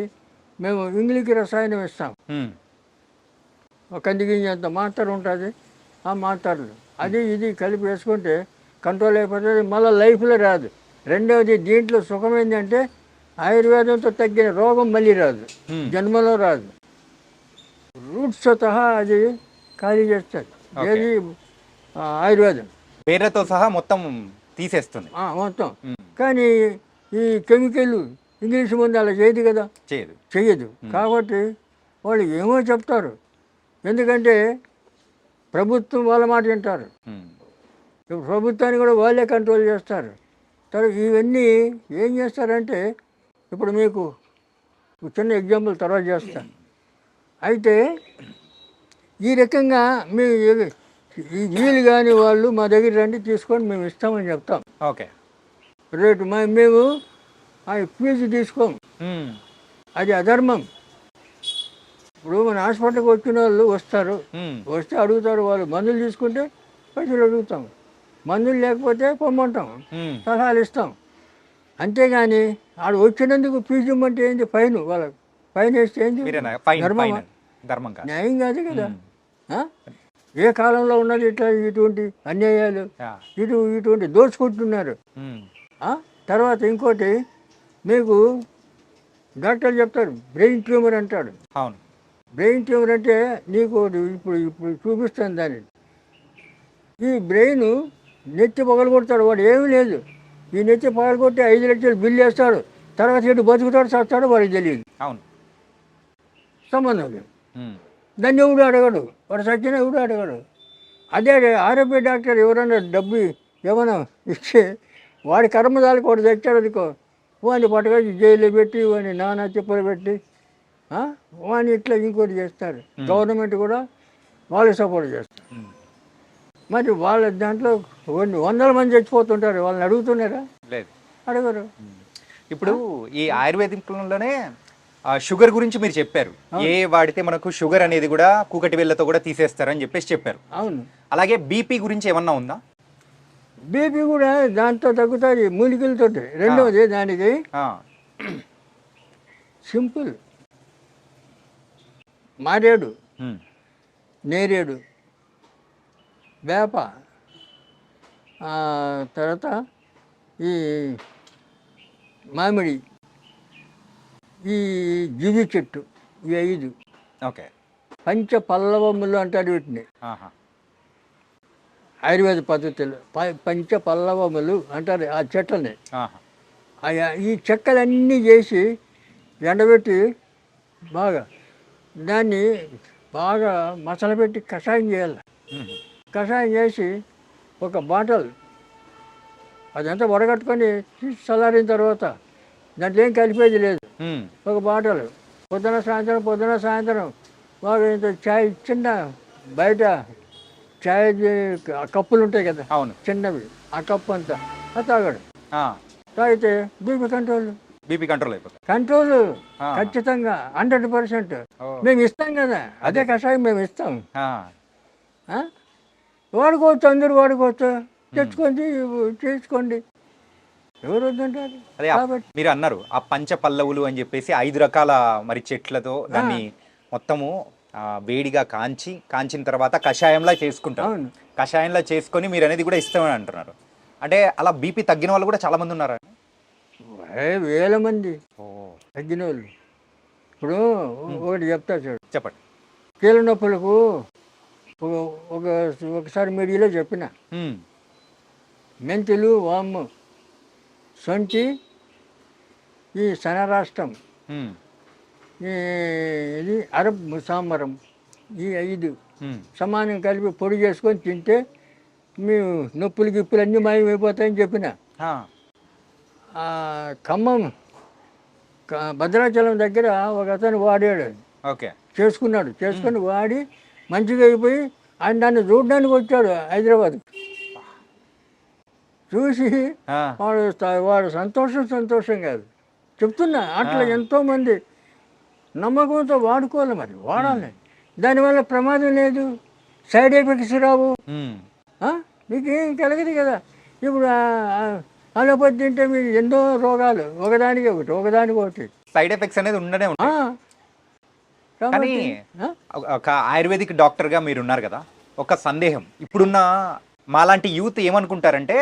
మేము ఇంగ్లీష్ రసాయనం ఇస్తాం. ఒక కందిగింజ అంత మాత్ర ఉంటుంది, ఆ మాత్రలు అది ఇది కలిపి వేసుకుంటే కంట్రోల్ అయిపోతుంది, మళ్ళీ లైఫ్లో రాదు. రెండవది దీంట్లో సుఖం ఏంటంటే ఆయుర్వేదంతో తగ్గిన రోగం మళ్ళీ రాదు, జన్మలో రాదు. రూట్స్ సహా అది ఖాళీ చేస్తుంది. ఏది ఆయుర్వేదం పేరుతో సహా మొత్తం తీసేస్తుంది మొత్తం. కానీ ఈ కెమికల్ ఇంగ్లీష్ మందు అలా చేయదు కదా, చెయ్యదు. కాబట్టి వాళ్ళు ఏమో చెప్తారు, ఎందుకంటే ప్రభుత్వం వాళ్ళ మాట వింటారు. ప్రభుత్వాన్ని కూడా వాళ్ళే కంట్రోల్ చేస్తారు. తర్వాత ఇవన్నీ ఏం చేస్తారంటే, ఇప్పుడు మీకు చిన్న ఎగ్జాంపుల్ తర్వాత చేస్తాను. అయితే ఈ రకంగా మీ వీలు కాని వాళ్ళు మా దగ్గర రండి, తీసుకొని మేము ఇస్తామని చెప్తాం. ఓకే. రేటు మేము ఫీజు తీసుకోము, అది అధర్మం. ఇప్పుడు మన హాస్పిటల్కి వచ్చిన వాళ్ళు వస్తారు, వస్తే అడుగుతారు, వాళ్ళు మందులు తీసుకుంటే పైసలు అడుగుతాం, మందులు లేకపోతే పొమ్మంటాం, సలహాలు ఇస్తాం. అంతేగాని ఆడు వచ్చినందుకు ఫీజు ఇమ్మంటే ఏంటి, ఫైన్ వాళ్ళకి ఫైన్ వేస్తే ఏంటి, న్యాయం కాదు కదా. ఏ కాలంలో ఉన్నది ఇట్లా ఇటువంటి అన్యాయాలు, ఇటువంటి దోచుకుంటున్నారు. తర్వాత ఇంకోటి మీకు డాక్టర్ చెప్తారు బ్రెయిన్ ట్యూమర్ అంటాడు. అవును, బ్రెయిన్ ట్యూమర్ అంటే నీకు ఇప్పుడు ఇప్పుడు చూపిస్తాను దాన్ని. ఈ బ్రెయిన్ నెత్తి పగలగొడతాడు, వాడు ఏమీ లేదు, ఈ నెత్తి పగలగొట్టి 5 లక్షలు బిల్లు వేస్తాడు, తర్వాత ఎటు బతుకుతాడు చస్తాడు వాడికి తెలియదు. అవును, సంబంధం లేదు. దాన్ని ఎవడు అడగడు, వాడు సచ్చిన ఎవడు అడగడు. అదే ఆరోగ్య డాక్టర్ ఎవరైనా డబ్బు ఏమైనా ఇస్తే వాడి కర్మదాలకు వాడు తెచ్చాడు అనుకో, వాడిని పట్టుకొచ్చి జైలు పెట్టి వాడిని నానా చెప్పులు పెట్టి వాడిని ఇట్లా ఇంకోటి చేస్తారు. గవర్నమెంట్ కూడా వాళ్ళు సపోర్ట్ చేస్తారు. మరి వాళ్ళ దాంట్లో కొన్ని 100 మంది చచ్చిపోతుంటారు, వాళ్ళని అడుగుతున్నారా? లేదు, అడగరు. ఇప్పుడు ఈ ఆయుర్వేదిక్లోనే షుగర్ గురించి మీరు చెప్పారు, ఏ వాడితే మనకు షుగర్ అనేది కూడా కూకటి వేళ్ళతో కూడా తీసేస్తారని చెప్పేసి చెప్పారు. అవును. అలాగే బీపీ గురించి ఏమన్నా ఉందా? బీపీ కూడా దాంతో తగ్గుతుంది మూలికలతో. రెండవది దానికి సింపుల్, మారేడు, నేరేడు, వేప, తర్వాత ఈ మామిడి, ఈ జివి చెట్టు, ఈ 5. ఓకే. పంచ పల్లవములు అంటారు వీటిని ఆయుర్వేద పద్ధతిలో. పంచ పల్లవములు అంటారు ఆ చెట్లని. ఈ చెక్కలన్నీ చేసి ఎండబెట్టి బాగా దాన్ని బాగా మసలబెట్టి కషాయం చేయాలి. కషాయం చేసి ఒక బాటల్ అదంతా వడగట్టుకొని చల్లారిన తర్వాత దాంట్లో ఏం కలిపేది లేదు, ఒక బాటల్ పొద్దున సాయంత్రం బాగా ఇంత చాయ్, చిన్న బయట చాయ్ కప్పులు ఉంటాయి కదా, అవును, చిన్నవి, ఆ కప్పు అంతా అది తాగాడు. తాగితే బీపీ కంట్రోల్ అయిపోతుంది. కంట్రోల్ ఖచ్చితంగా 100%. మేము ఇస్తాం కదా, అదే కషాయం మేము ఇస్తాం. వాడుకోవచ్చు, అందరూ వాడుకోవచ్చు, తెచ్చుకొని చేసుకోండి, ఎవరు వద్దంటారు. కాబట్టి మీరు అన్నారు ఆ పంచ పల్లవులు అని చెప్పేసి 5 రకాల మరి చెట్లతో దాన్ని మొత్తము వేడిగా కాంచిన తర్వాత కషాయంలా చేసుకుంటారు. కషాయంలా చేసుకొని మీరు అనేది కూడా ఇస్తామని అంటున్నారు. అంటే అలా బీపీ తగ్గిన వాళ్ళు కూడా చాలా మంది ఉన్నారు, వేల మంది తగ్గిన వాళ్ళు. ఇప్పుడు ఒకటి చెప్తా చూడు, చెప్పండి. కీళ్ళ నొప్పులకు ఒకసారి మీడియాలో చెప్పిన మెంతులు, వాము, సొంటి, ఈ శనరాష్ట్రం, ఇది అరబ్ ముసామరం, ఈ 5 సమానం కలిపి పొడి చేసుకొని తింటే మీ నొప్పులు గిప్పులు అన్నీ మాయమైపోతాయని చెప్పిన. ఖమ్మం భద్రాచలం దగ్గర ఒక అతను వాడాడు, చేసుకుని వాడి మంచిగా అయిపోయి ఆయన దాన్ని చూడడానికి వచ్చాడు హైదరాబాద్. చూసి వాడు సంతోషం కాదు చెప్తున్నా. అట్లా ఎంతోమంది నమ్మకంతో వాడుకోవాలి, మరి వాడాలి. దానివల్ల ప్రమాదం లేదు, సైడ్ ఎఫెక్ట్స్ రావు, మీకు ఏం కలగదు కదా. ఇప్పుడు అలోపతి తింటే మీకు ఎన్నో రోగాలు, ఒకదానికి ఒకటి సైడ్ ఎఫెక్ట్స్ అనేది ఉండనే ఉంటాయి. కానీ ఒక ఆయుర్వేదిక్ డాక్టర్గా మీరు ఉన్నారు కదా, ఒక సందేహం. ఇప్పుడున్న మాలాంటి యూత్ ఏమనుకుంటారంటే,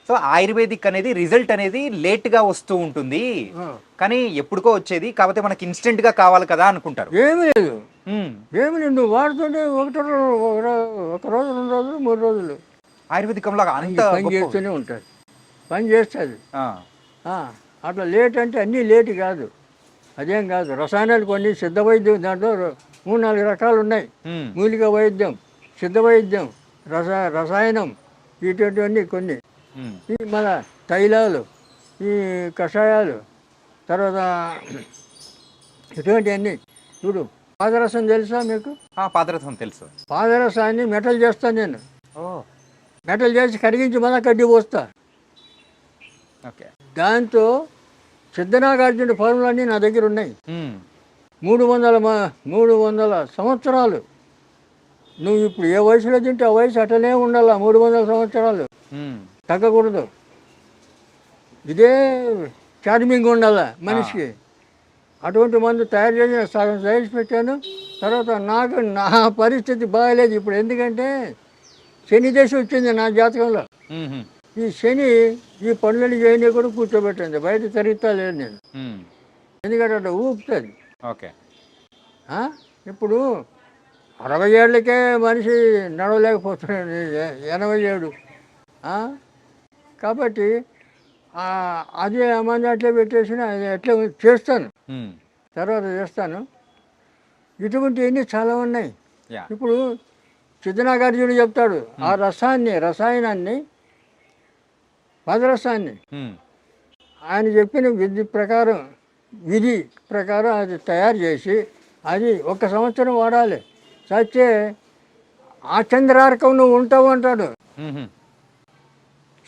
సో ఆయుర్వేదిక్ అనేది రిజల్ట్ అనేది లేట్ గా వస్తూ ఉంటుంది, కానీ ఎప్పుడుకో వచ్చేది, కాకపోతే మనకి ఇన్స్టెంట్ గా కావాలి కదా అనుకుంటారు. ఏమీ లేదు, నువ్వు వాడుతుంటే ఒక రోజు, 2 రోజులు, 3 రోజులు ఆయుర్వేదికంలో అంత పని చేస్తూనే ఉంటుంది, పని చేస్తుంది. అట్లా లేట్ అంటే అన్నీ లేట్ కాదు, అదేం కాదు. రసాయనాలు కొన్ని సిద్ధ వైద్యం, దాంట్లో 3-4 రకాలు ఉన్నాయి. మూలిక వైద్యం, సిద్ధ వైద్యం, రసాయనం, ఇటువంటివన్నీ కొన్ని. ఈ మన తైలాలు, ఈ కషాయాలు, తర్వాత ఇటువంటివన్నీ. చూడు, పాదరసం తెలుసా మీకు? పాదరసం తెలుసు. పాదరసాన్ని మెటల్ చేస్తాను నేను, మెటల్ చేసి కరిగించి మళ్ళీ కడ్డీ పోస్తా. దాంతో సిద్ధనాగార్జున ఫార్ములన్నీ నా దగ్గర ఉన్నాయి. 300 సంవత్సరాలు నువ్వు ఇప్పుడు ఏ వయసులో తింటే ఆ వయసు అటనే ఉండాలా, 300 సంవత్సరాలు తగ్గకూడదు. ఇదే చార్మింగ్ ఉండాలా మనిషికి. అటువంటి మందు తయారు చేసి సగం సైజ్ పెట్టాను. తర్వాత నా పరిస్థితి బాగాలేదు ఇప్పుడు. ఎందుకంటే శని దశ వచ్చింది నా జాతకంలో. ఈ శని ఈ పనులని చేయని కూడా కూర్చోబెట్టింది, బయట తిరుగుతా లేదు నేను. ఎందుకంటే అట్లా ఊపుతుంది. ఓకే. ఇప్పుడు 60 ఏళ్ళకే మనిషి నడవలేకపోతున్నాడు, 87. కాబట్టి అదే మంది అట్లే పెట్టేసిన అట్లే చేస్తాను, తర్వాత చేస్తాను. ఇటువంటివన్నీ చాలా ఉన్నాయి. ఇప్పుడు సిద్ధనాగార్జునుడు చెప్తాడు, ఆ రసాయనాన్ని పదరసాన్ని ఆయన చెప్పిన విధి ప్రకారం అది తయారు చేసి అది 1 సంవత్సరం వాడాలి. చచ్చే ఆ చంద్రార్కం నువ్వు ఉంటావు అంటాడు.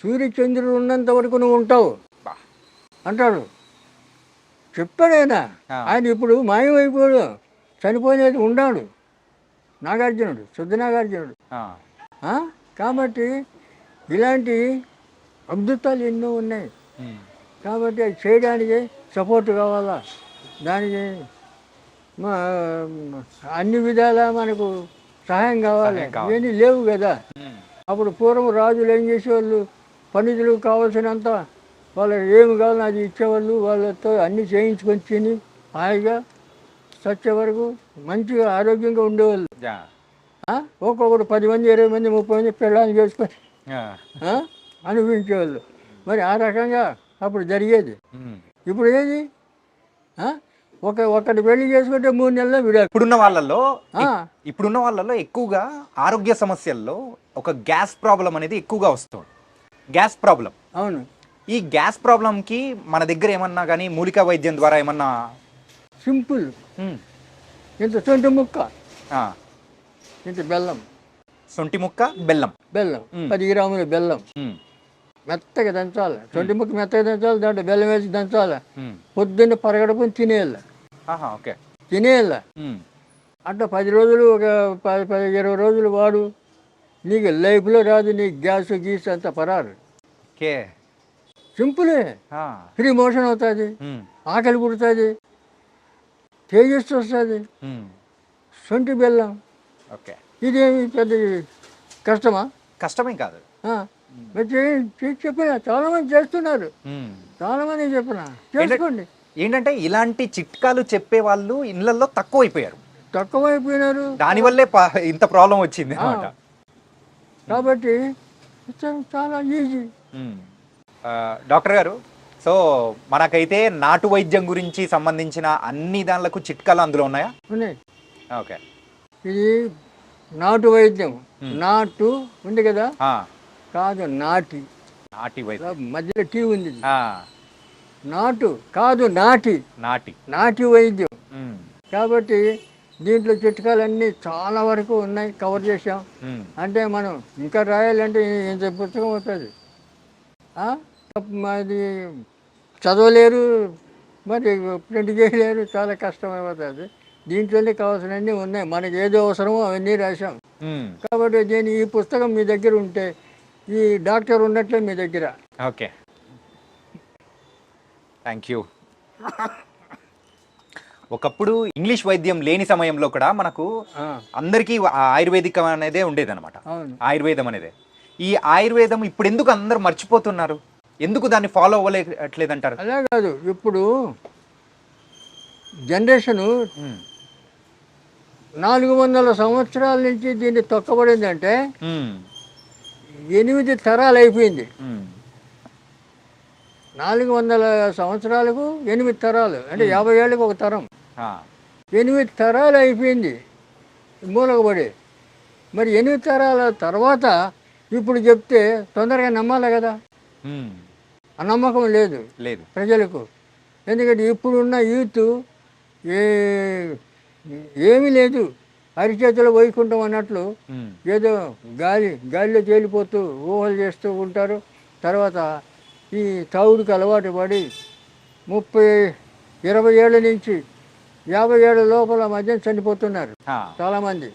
సూర్యచంద్రుడు ఉన్నంత వరకు నువ్వు ఉంటావు అంటాడు, చెప్పాడు ఆయన. ఆయన ఇప్పుడు మాయమైపోయాడు, చనిపోయేది ఉన్నాడు నాగార్జునుడు, సిద్ధనాగార్జునుడు. కాబట్టి ఇలాంటి అద్భుతాలు ఎన్నో ఉన్నాయి. కాబట్టి అది చేయడానికి సపోర్ట్ కావాలా, దానికి అన్ని విధాలా మనకు సహాయం కావాలి. ఇవన్నీ లేవు కదా. అప్పుడు పూర్వం రాజులు ఏం చేసేవాళ్ళు, పండితులకు కావాల్సినంత వాళ్ళకి ఏమి కావాలో అది ఇచ్చేవాళ్ళు. వాళ్ళతో అన్నీ చేయించుకొని తిని హాయిగా చచ్చే వరకు మంచిగా ఆరోగ్యంగా ఉండేవాళ్ళు. ఒక్కొక్కడు 10 మంది 20 మంది 30 మంది పెళ్ళాన్ని చేసుకొని అనుభవించేవాళ్ళు. మరి ఆ రకంగా అప్పుడు జరిగేది. ఇప్పుడు ఏది ఒకటి పెళ్లి చేసుకుంటే 3 నెలల్లో విడాకు. ఇప్పుడున్న వాళ్ళలో ఎక్కువగా ఆరోగ్య సమస్యల్లో ఒక గ్యాస్ ప్రాబ్లం అనేది ఎక్కువగా వస్తుంది. Gas problem. అవును. ఈ గ్యాస్ ప్రాబ్లంకి మన దగ్గర ఏమన్నా కానీ మూలికా వైద్యం ద్వారా ఏమన్నా? సింపుల్. ఇంత సొంటి ముక్క, ఇంత బెల్లం. సొంటి ముక్క బెల్లం 10 గ్రాముల బెల్లం మెత్తగా దంచాలి. సొంటి ముక్క మెత్తగా దంచాలి, దాంట్లో బెల్లం వేసి దంచాలి. పొద్దున్న పరగడుపుని తినేయాలి. తినేయాలి. అట్లా 10 రోజులు, ఒక 10-20 రోజులు వాడు. నీకు లైఫ్లో రాదు, నీకు గ్యాస్ గీస్ అంత పరారు. సింపులే. ఫ్రీ మోషన్ అవుతుంది, ఆకలి పుడుతుంది, తేజస్సు వస్తుంది. సొంటి బెల్లం. ఇదేమి పెద్ద కష్టమేం కాదు. చెప్పిన చాలా మంది చేస్తున్నారు, చాలా మంది చెప్పిన చేసుకోండి. ఏంటంటే ఇలాంటి చిట్కాలు చెప్పే వాళ్ళు ఇళ్లలో తక్కువైపోయినారు. దానివల్లే ఇంత ప్రాబ్లం వచ్చింది అన్నమాట. కాబట్టి చాలా ఈజీ. డాక్టర్ గారు, సో మనకైతే నాటు వైద్యం గురించి సంబంధించిన అన్ని దానిలకు చిట్కాలు అందులో ఉన్నాయా? ఉన్నాయి. ఓకే. ఇది నాటు వైద్యం. నాటు ఉంది కదా, కాదు నాటి వైద్యం. మధ్యలో టీ ఉంది. నాటు కాదు నాటి వైద్యం. కాబట్టి దీంట్లో చిట్కాలన్నీ చాలా వరకు ఉన్నాయి, కవర్ చేసాం. అంటే మనం ఇంకా రాయాలంటే ఇంత పుస్తకం అవుతుంది. అది చదవలేరు, మరి ప్రింట్ చేయలేరు, చాలా కష్టమైపోతుంది. దీంట్లోనే కావాల్సినవన్నీ ఉన్నాయి. మనకి ఏదో అవసరమో అవన్నీ రాశాం. కాబట్టి ఈ పుస్తకం మీ దగ్గర ఉంటే ఈ డాక్టర్ ఉన్నట్లే మీ దగ్గర. Okay, thank you. ఒకప్పుడు ఇంగ్లీష్ వైద్యం లేని సమయంలో కూడా మనకు అందరికీ ఆయుర్వేదికం అనేదే ఉండేదన్నమాట. ఆయుర్వేదం అనేదే. ఈ ఆయుర్వేదం ఇప్పుడు ఎందుకు అందరూ మర్చిపోతున్నారు? ఎందుకు దాన్ని ఫాలో అవ్వలేట్లేదంటారు? అలా కాదు, ఇప్పుడు జనరేషను 400 సంవత్సరాల నుంచి దీన్ని తొక్కబడిందంటే 8 తరాలు అయిపోయింది. 400 సంవత్సరాలకు 8 తరాలు అంటే 50 ఏళ్ళకి ఒక తరం. 8 తరాలు అయిపోయింది మూలకబడి. మరి 8 తరాల తర్వాత ఇప్పుడు చెప్తే తొందరగా నమ్మాలి కదా. ఆ నమ్మకం లేదు ప్రజలకు. ఎందుకంటే ఇప్పుడున్న యూత్ ఏమీ లేదు, అరిచేతులు వైకుంఠం అన్నట్లు ఏదో గాలిలో తేలిపోతూ ఊహలు చేస్తూ ఉంటారు. తర్వాత ఈ తాగుడికి అలవాటు పడి 30-20 ఏళ్ళ నుంచి 57 లోపల మధ్య చనిపోతున్నారు ఆ, చాలామంది.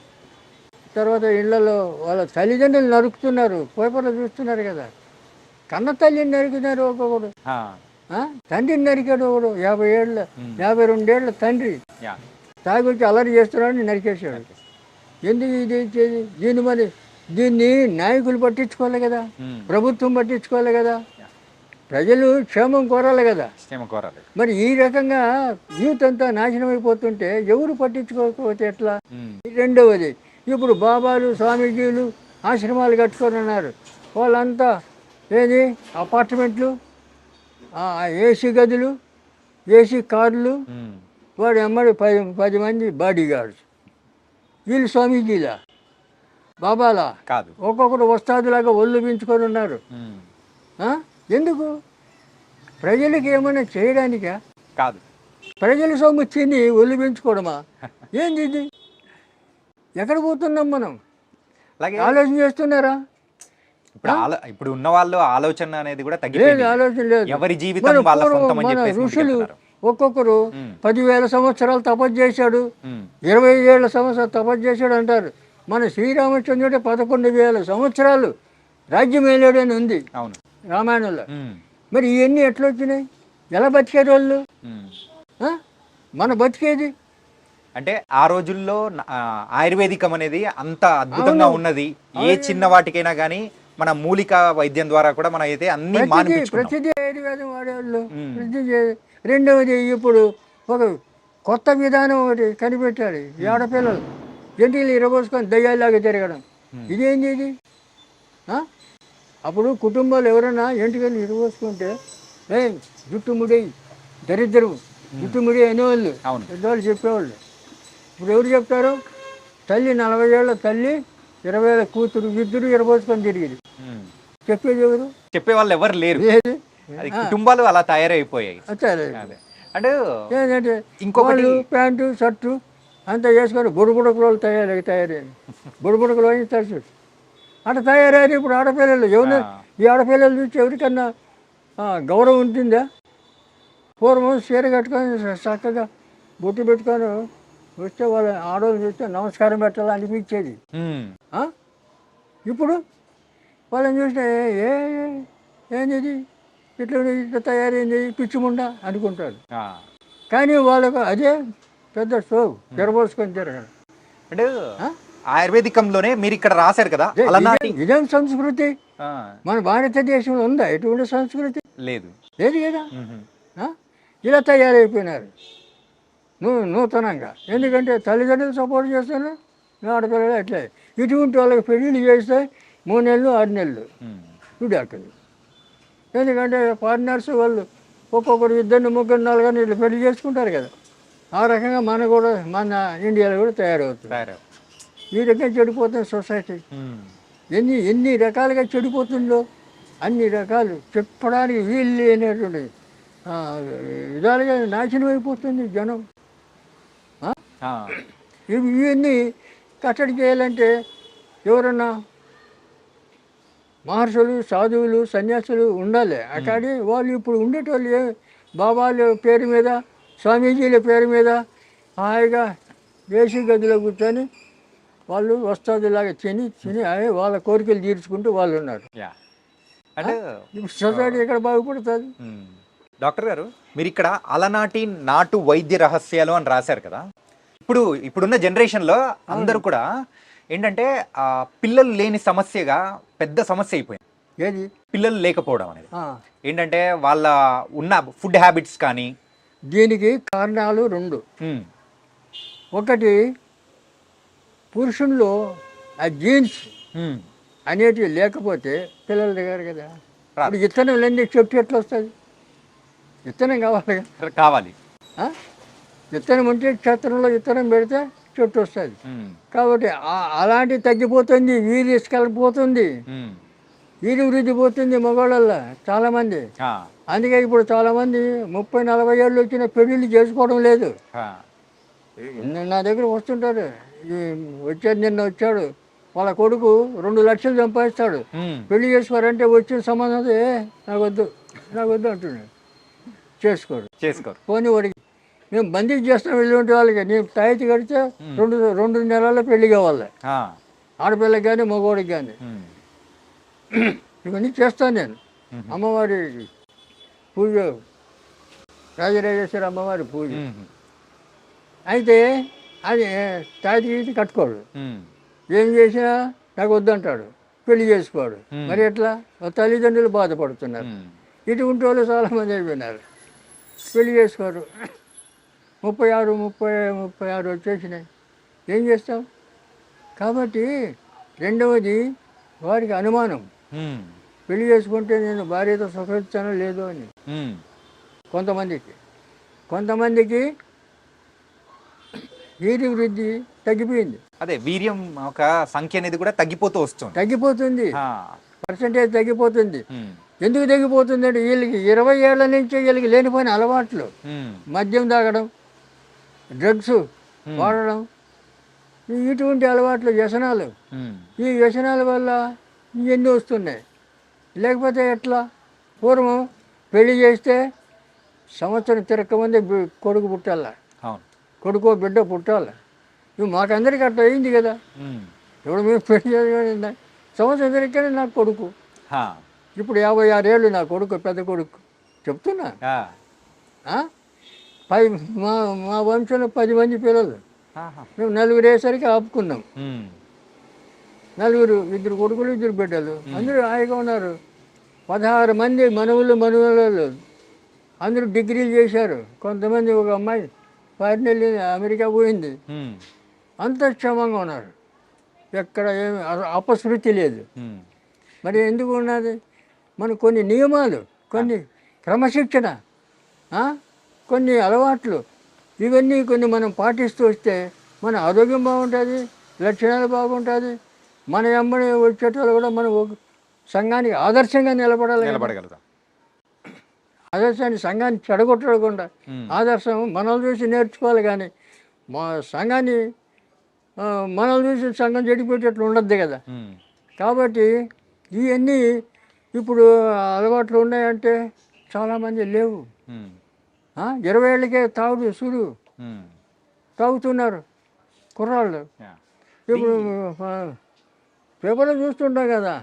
తర్వాత ఇళ్లలో వాళ్ళ తల్లిదండ్రులు నరుకుతున్నారు, పేపర్లో చూస్తున్నారు కదా. కన్న తల్లిని నరికినారు ఒక్కొక్కడు, ఆ, తండ్రిని నరికాడు ఒకడు. 52 ఏళ్ళ తండ్రి యా, తాగి వచ్చి అల్లరి చేస్తున్నాడని నరికేశాడు. ఎందుకు ఇది ఇచ్చేది? దీన్ని నాయకులు పట్టించుకోవాలి కదా, ప్రభుత్వం పట్టించుకోవాలి కదా, ప్రజలు క్షేమం కోరాలి కదా. క్షేమ కోరాలి. మరి ఈ రకంగా యూత్ అంతా నాశనం అయిపోతుంటే ఎవరు పట్టించుకోకపోతే ఎట్లా? రెండవది, ఇప్పుడు బాబాలు స్వామీజీలు ఆశ్రమాలు కట్టుకొని ఉన్నారు. వాళ్ళంతా ఏది అపార్ట్మెంట్లు, ఏసీ గదులు, ఏసీ కార్లు, వాడు ఎమ్మడి 10 మంది బాడీ గార్డ్స్. వీళ్ళు స్వామీజీలా బాబాలా కాదు, ఒక్కొక్కరు వస్తాదులాగా ఒళ్ళు పెంచుకొని ఉన్నారు. ఎందుకు? ప్రజలకి ఏమైనా చేయడానికా? కాదు, ప్రజల సొమ్ము తిని ఒళ్ళు పెంచుకోవడమా? ఏంది ఇది? ఎక్కడ పోతున్నాం మనం? అలాగే ఆలోచన చేస్తున్నారా? ఇప్పుడు ఉన్న వాళ్ళు ఆలోచన అనేది కూడా లేదు, తగ్గిపోయింది. ఆలోచన లేదు. ఎవరి జీవితం వాళ్ళ సొంతం అని మన చెప్పేసి ఋషులు ముందుకెళ్తున్నారు. ఒక్కొక్కరు 10,000 సంవత్సరాలు తపస్సు చేశాడు, 25 ఏళ్ళ సంవత్సరాలు తపస్సు చేశాడు అంటారు. మన శ్రీరామచంద్రుడు 11,000 సంవత్సరాలు రాజ్యం ఏలాడు అని ఉంది అవును రామాయణంలో. మరి ఇవన్నీ ఎట్లా వచ్చినాయి? ఎలా బతికేది వాళ్ళు? మన బతికేది అంటే ఆ రోజుల్లో ఆయుర్వేదికం అనేది అంత అద్భుతంగా ఉన్నది. ఏ చిన్న వాటికైనా కానీ మన మూలిక వైద్యం ద్వారా కూడా మనం అయితే అన్ని ప్రతిదీ ఆయుర్వేదం వాడేవాళ్ళు. రెండవది, ఇప్పుడు ఒక కొత్త విధానం ఒకటి కనిపెట్టాడు. ఈ ఆడపిల్లలు జంటిలు ఇరబోసుకొని దయ్యాలాగా తిరగడం. ఇదేంటి ఇది? అప్పుడు కుటుంబాలు ఎవరైనా ఎంటికలు ఇరబోసుకుంటే జుట్టుముడి దరిద్రం, జుట్టుముడి అనేవాళ్ళు, పెద్దవాళ్ళు చెప్పేవాళ్ళు. ఇప్పుడు ఎవరు చెప్తారు? తల్లి 40 ఏళ్ళ తల్లి, 20 ఏళ్ళ కూతురు, ఇద్దరు ఇరబోసుకొని తిరిగింది. చెప్పేది ఎవరు? చెప్పేవాళ్ళు ఎవరు లేరు. కుటుంబాలు అలా తయారైపోయాయి. అంటే ఏంటంటే ఇంకొకళ్ళు ప్యాంటు షర్టు అంతా వేసుకొని బుడబుడకలు తయారయ్యారు. బుడబుడకలు అని తరచు అట్లా తయారయ్యారు. ఇప్పుడు ఆడపిల్లలు ఎవరు? ఈ ఆడపిల్లలు చూసి ఎవరికన్నా గౌరవం ఉంటుందా? పూర్వం చీర కట్టుకొని చక్కగా బొట్టు పెట్టుకొని వస్తే వాళ్ళ ఆడవాళ్ళు చూస్తే నమస్కారం పెట్టాలని అనిపించేది. ఇప్పుడు వాళ్ళని చూస్తే ఏంది ఇట్లా తయారైంది పిచ్చిముండా అనుకుంటారు. కానీ వాళ్ళకు అదే పెద్ద షో తెరబోసుకొని తిరగడం. అంటే ఆయుర్వేదికంలోనే మీరు ఇక్కడ రాశారు కదా, ఇదేం సంస్కృతి? మన భారతదేశంలో ఉందా ఎటువంటి సంస్కృతి? లేదు, లేదు కదా. ఇలా తయారైపోయినారు నూతనంగా. ఎందుకంటే తల్లిదండ్రులు సపోర్ట్ చేస్తున్నారు, ఆడపిల్లలు అట్లే. ఇటువంటి వాళ్ళకి పెళ్ళిళ్ళు చేస్తే 3 నెలలు 6 నెలలు విడాకులు. ఎందుకంటే పార్ట్నర్స్ వాళ్ళు ఒక్కొక్కరు 2 3 4 ఇట్లా పెళ్లి చేసుకుంటారు కదా. ఆ రకంగా మన ఇండియాలో కూడా తయారవుతుంది. ఈ రకంగా చెడిపోతుంది సొసైటీ. ఎన్ని రకాలుగా చెడిపోతుందో అన్ని రకాలు చెప్పడానికి వీలు లేనటువంటి విధాలుగా నాశనం అయిపోతుంది జనం. ఇవన్నీ కట్టడి చేయాలంటే ఎవరన్నా మహర్షులు, సాధువులు, సన్యాసులు ఉండాలి. అక్కడి వాళ్ళు ఇప్పుడు ఉండేటోళ్ళు బాబాల పేరు మీద, స్వామీజీల పేరు మీద హాయిగా ఏసీ గదిలో కూర్చొని వాళ్ళు వస్తాదులాగా తిని వాళ్ళ కోరికలు తీర్చుకుంటూ వాళ్ళు ఉన్నారు. ఇప్పుడు సొసైటీ ఎక్కడ బాగుపడుతుంది? డాక్టర్ గారు, మీరు ఇక్కడ అలనాటి నాటు వైద్య రహస్యాలు అని రాశారు కదా. ఇప్పుడున్న జనరేషన్లో అందరూ కూడా ఏంటంటే పిల్లలు లేని సమస్యగా పెద్ద సమస్య అయిపోయింది. ఏది? పిల్లలు లేకపోవడం అనేది. ఏంటంటే వాళ్ళ ఉన్న ఫుడ్ హ్యాబిట్స్ కానీ. దీనికి కారణాలు 2. ఒకటి, పురుషుల్లో ఆ జీన్స్ అనేటివి లేకపోతే పిల్లలు దిగారు కదా. ఇప్పుడు విత్తనం లేని చెట్టు ఎట్లా వస్తుంది? విత్తనం కావాలి. విత్తనం ఉంటే క్షేత్రంలో విత్తనం పెడితే చెట్టు వస్తుంది. కాబట్టి అలాంటివి తగ్గిపోతుంది, వీరి ఇసుకెళ్ళిపోతుంది, వీరి వృద్ధి పోతుంది మగవాళ్ళల్లో చాలామంది. అందుకే ఇప్పుడు చాలామంది 30-40 ఏళ్ళు వచ్చిన పెళ్ళిళ్ళు చేసుకోవడం లేదు. నా దగ్గర వస్తుంటారు, నిన్న వచ్చాడు వాళ్ళ కొడుకు 2 లక్షలు సంపాదిస్తాడు, పెళ్లి చేసుకోరంటే వచ్చిన సంబంధం నాకు వద్దు అంటున్నాడు. చేసుకోరు. పోనీ వాడికి మేము బందీకి చేస్తాం వెళ్ళి వాళ్ళకి. నేను తాయితీ కడితే 2 నెలల్లో పెళ్లి కావాలి, ఆ, ఆడపిల్లకి కానీ మగవాడికి కానీ. ఉమ్, ఇవన్నీ చేస్తాను నేను. అమ్మవారి పూజ, రాజరాజేశ్వరి అమ్మవారి పూజ. ఉమ్, అయితే అది తాయితీ గీతి కట్టుకోడు. ఉమ్, ఏం చేసినా నాకు వద్దంటాడు, పెళ్లి చేసుకోడు. మరి ఎట్లా? తల్లిదండ్రులు బాధపడుతున్నారు. ఉమ్, ఇటువంటి వాళ్ళు చాలామంది అయిపోయినారు, పెళ్లి చేసుకోరు. 36 వచ్చేసినాయి, ఏం చేస్తాం? కాబట్టి రెండవది వారికి అనుమానం, ఉమ్, పెళ్లి చేసుకుంటే నేను భార్యతో సుఖిస్తానో లేదో అని. ఉమ్. కొంతమందికి వీరి వృద్ధి తగ్గిపోయింది, అదే వీర్యం ఒక సంఖ్య అనేది కూడా తగ్గిపోతూ వస్తుంది. తగ్గిపోతుంది, ఆ, పర్సంటేజ్ తగ్గిపోతుంది. ఉమ్, ఎందుకు తగ్గిపోతుంది అంటే వీళ్ళకి 20 ఏళ్ల నుంచే వీళ్ళకి లేనిపోయిన అలవాట్లు, ఉమ్, మద్యం తాగడం, డ్రగ్స్ వాడడం, ఇటువంటి అలవాట్లు, వ్యసనాలు. ఉమ్, ఈ వ్యసనాల వల్ల ఇవన్నీ వస్తున్నాయి. లేకపోతే ఎట్లా? పూర్వం పెళ్లి చేస్తే సంవత్సరం తిరగకముందే కొడుకు పుట్టాల, అవును. కొడుకో బిడ్డ పుట్టాలి. ఇవి మాకందరికీ అట్లా అయింది కదా. ఉమ్, ఇప్పుడు మేము పెళ్లి చేసుకుని సంవత్సరం తిరగకనే నాకు కొడుకు. ఆ, ఇప్పుడు 56 ఏళ్ళు నా కొడుకు, పెద్ద కొడుకు. చెప్తున్నా, ఆ, మా మా వంశంలో 10 మంది పిల్లలు, ఆహా, మేము 4 అయ్యేసరికి ఆపుకున్నాం. ఉమ్, 4, 2 కొడుకులు 2 బిడ్డలు, అందరూ హాయిగా ఉన్నారు. 16 మంది మనవళ్ళు అందరూ డిగ్రీలు చేశారు. కొంతమంది, ఒక అమ్మాయి ఫారిన్ వెళ్ళి అమెరికా పోయింది. ఉమ్, అంత క్షేమంగా ఉన్నారు, ఎక్కడ ఏమి అపశృతి లేదు. ఉమ్, మరి ఎందుకు ఉన్నది? మనకు కొన్ని నియమాలు, కొన్ని క్రమశిక్షణ, కొన్ని అలవాట్లు, ఇవన్నీ కొన్ని మనం పాటిస్తూ వస్తే మన ఆరోగ్యం బాగుంటుంది, లక్షణాలు బాగుంటుంది. మన ఎమ్మడి వచ్చేటోళ్ళు కూడా మనం సంఘానికి ఆదర్శంగా నిలబడగలుగుతాం. ఆదర్శాన్ని, సంఘాన్ని చెడగొట్టకుండా ఆదర్శం మనల్ని చూసి నేర్చుకోవాలి. కానీ మా సంఘాన్ని మనల్ని చూసి సంఘం చెడిపోయేటట్లు ఉండద్దు కదా. ఉమ్, కాబట్టి ఇవన్నీ ఇప్పుడు అలవాట్లు ఉన్నాయంటే చాలామంది లేవు. ఉమ్, 20 ఏళ్ళకే తాగుడు సుడు ఉమ్, తాగుతున్నారు కుర్రాళ్ళు. యా. ఇప్పుడు పేపర్లో చూస్తుంటాం కదా,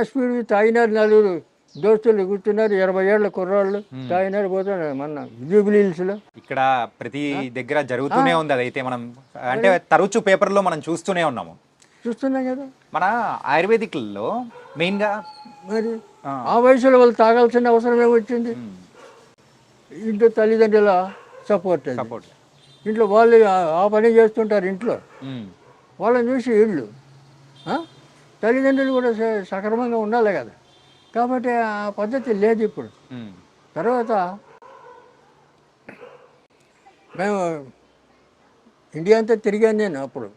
స్పీడ్ తాగినారు, 4 దోస్తులు కూర్చున్నారు, 20 ఏళ్ళ కుర్రాళ్ళు తాగినారు, పోతున్నారు. మొన్న జూబిలీ హిల్స్లో ఇక్కడ ప్రతి దగ్గర జరుగుతూనే ఉంది. అదైతే మనం అంటే తరచు పేపర్లో మనం చూస్తూనే ఉన్నాము, చూస్తున్నాం కదా. మన ఆయుర్వేదిక్లో మెయిన్గా. మరి ఆ వయసులో వాళ్ళు తాగాల్సిన అవసరం ఏమొచ్చింది? ఇంట్లో తల్లిదండ్రుల సపోర్ట్, ఇంట్లో వాళ్ళు ఆ పని చేస్తుంటారు. ఇంట్లో వాళ్ళని చూసి ఇళ్ళు, తల్లిదండ్రులు కూడా సక్రమంగా ఉండాలి కదా. కాబట్టి ఆ పద్ధతి లేదు ఇప్పుడు. తర్వాత మేము ఇండియా అంతా తిరిగాను. నేను అప్పుడు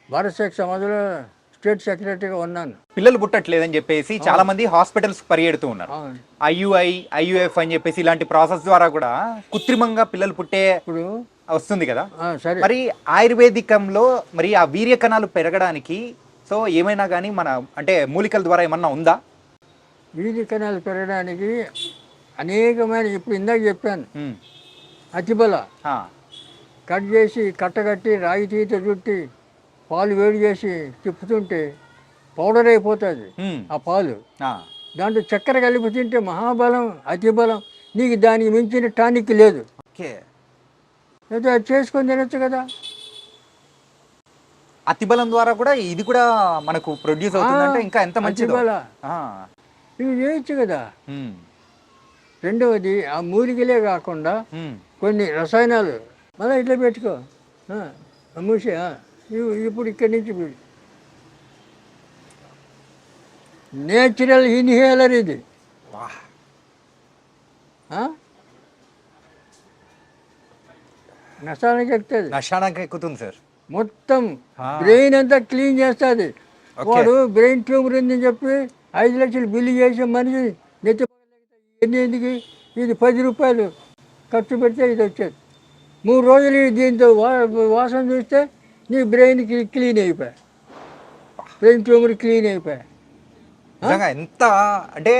భారత సేక్ సమాజంలో స్టేట్ సెక్రటరీగా ఉన్నాను. పిల్లలు పుట్టట్లేదని చెప్పేసి చాలా మంది హాస్పిటల్స్ పరిగెడుతూ ఉన్నారు. IUI, IUF అని చెప్పేసి ఇలాంటి ప్రాసెస్ ద్వారా కూడా కృత్రిమంగా పిల్లలు పుట్టే ఇప్పుడు వస్తుంది కదా. సరే, మరి ఆయుర్వేదికంలో మరి ఆ వీర్య కణాలు పెరగడానికి సో ఏమైనా కానీ మన అంటే మూలికల ద్వారా ఏమన్నా ఉందా? వీర్య కణాలు పెరగడానికి అనేకమైన, ఇప్పుడు ఇందాక చెప్పాను, అతిబల కట్ చేసి కట్టగట్టి రాగి తీత చుట్టి పాలు వేడి చేసి తిప్పుతుంటే పౌడర్ అయిపోతుంది ఆ పాలు. దాంట్లో చక్కెర కలిపి తింటే మహాబలం, అతిబలం. నీకు దానికి మించిన టానిక్ లేదు. అయితే అది చేసుకొని తినచ్చు కదా. అతిబలం ద్వారా కూడా ఇది కూడా మనకు ప్రొడ్యూస్ అవుతుందంటే ఇంకా ఎంత మంచిదో. ఇవి చేయొచ్చు కదా. రెండవది ఆ మూలికలే కాకుండా కొన్ని రసాయనాలు మళ్ళీ ఇట్లా పెట్టుకో, మూసి ఇప్పుడు ఇక్కడి నుంచి నేచురల్ ఇన్హేలర్ ఇది. నష్టానికి ఎక్కుతుంది, నష్టానికి ఎక్కుతుంది సార్. మొత్తం బ్రెయిన్ అంతా క్లీన్ చేస్తుంది. వాడు బ్రెయిన్ ట్యూమర్ ఉందని చెప్పి 5 లక్షలు బిల్లు చేసే మనిషి నెత్తి ఎందుకు ఇది 10 రూపాయలు ఖర్చు పెడితే ఇది వచ్చేది. 3 రోజులు దీంతో వాసన చూస్తే నీ బ్రెయిన్ క్లీన్ అయిపోయా, బ్రెయిన్ ట్యూమర్ క్లీన్ అయిపోయా. నిజంగా ఎంత అంటే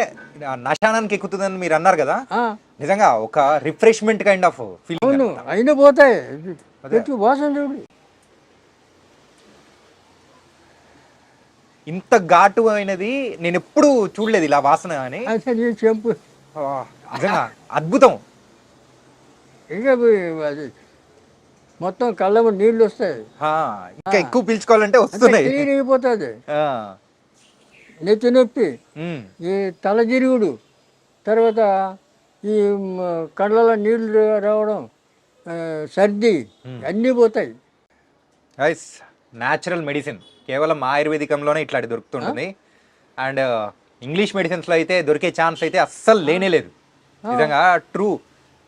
నశానానికి ఎక్కుతుందని మీరు అన్నారు కదా, ఆ, నిజంగా ఒక రిఫ్రెష్మెంట్ కైండ్ ఆఫ్ అవును ఫీలింగ్. అయినా పోతాయి. తెచ్చి వాసన చూడు. ఇంత ఘాటు అయినది నేను ఎప్పుడు చూడలేదు ఇలా వాసన అని. అదే నీ చెంపు ఆ, నిజంగా అద్భుతం. ఇంకా అది మొత్తం కళ్ళ నీళ్ళు వస్తాయి. ఆ, ఇంకా ఎక్కువ పీల్చుకోవాలంటే వస్తున్నాయి. క్లీన్ అయిపోతుంది. ఆ, నెత్తి నొప్పి, ఉమ్, ఈ తలజిరుగుడు, తర్వాత ఈ కళ్ళలో నీళ్ళు రావడం, సర్ది అన్నీ పోతాయి. గైస్ న్యాచురల్ మెడిసిన్ కేవలం ఆయుర్వేదికంలోనే ఇట్లాంటి దొరుకుతుంటుంది. అండ్ ఇంగ్లీష్ మెడిసిన్స్లో అయితే దొరికే ఛాన్స్ అయితే అస్సలు లేనే లేదు. నిజంగా ట్రూ,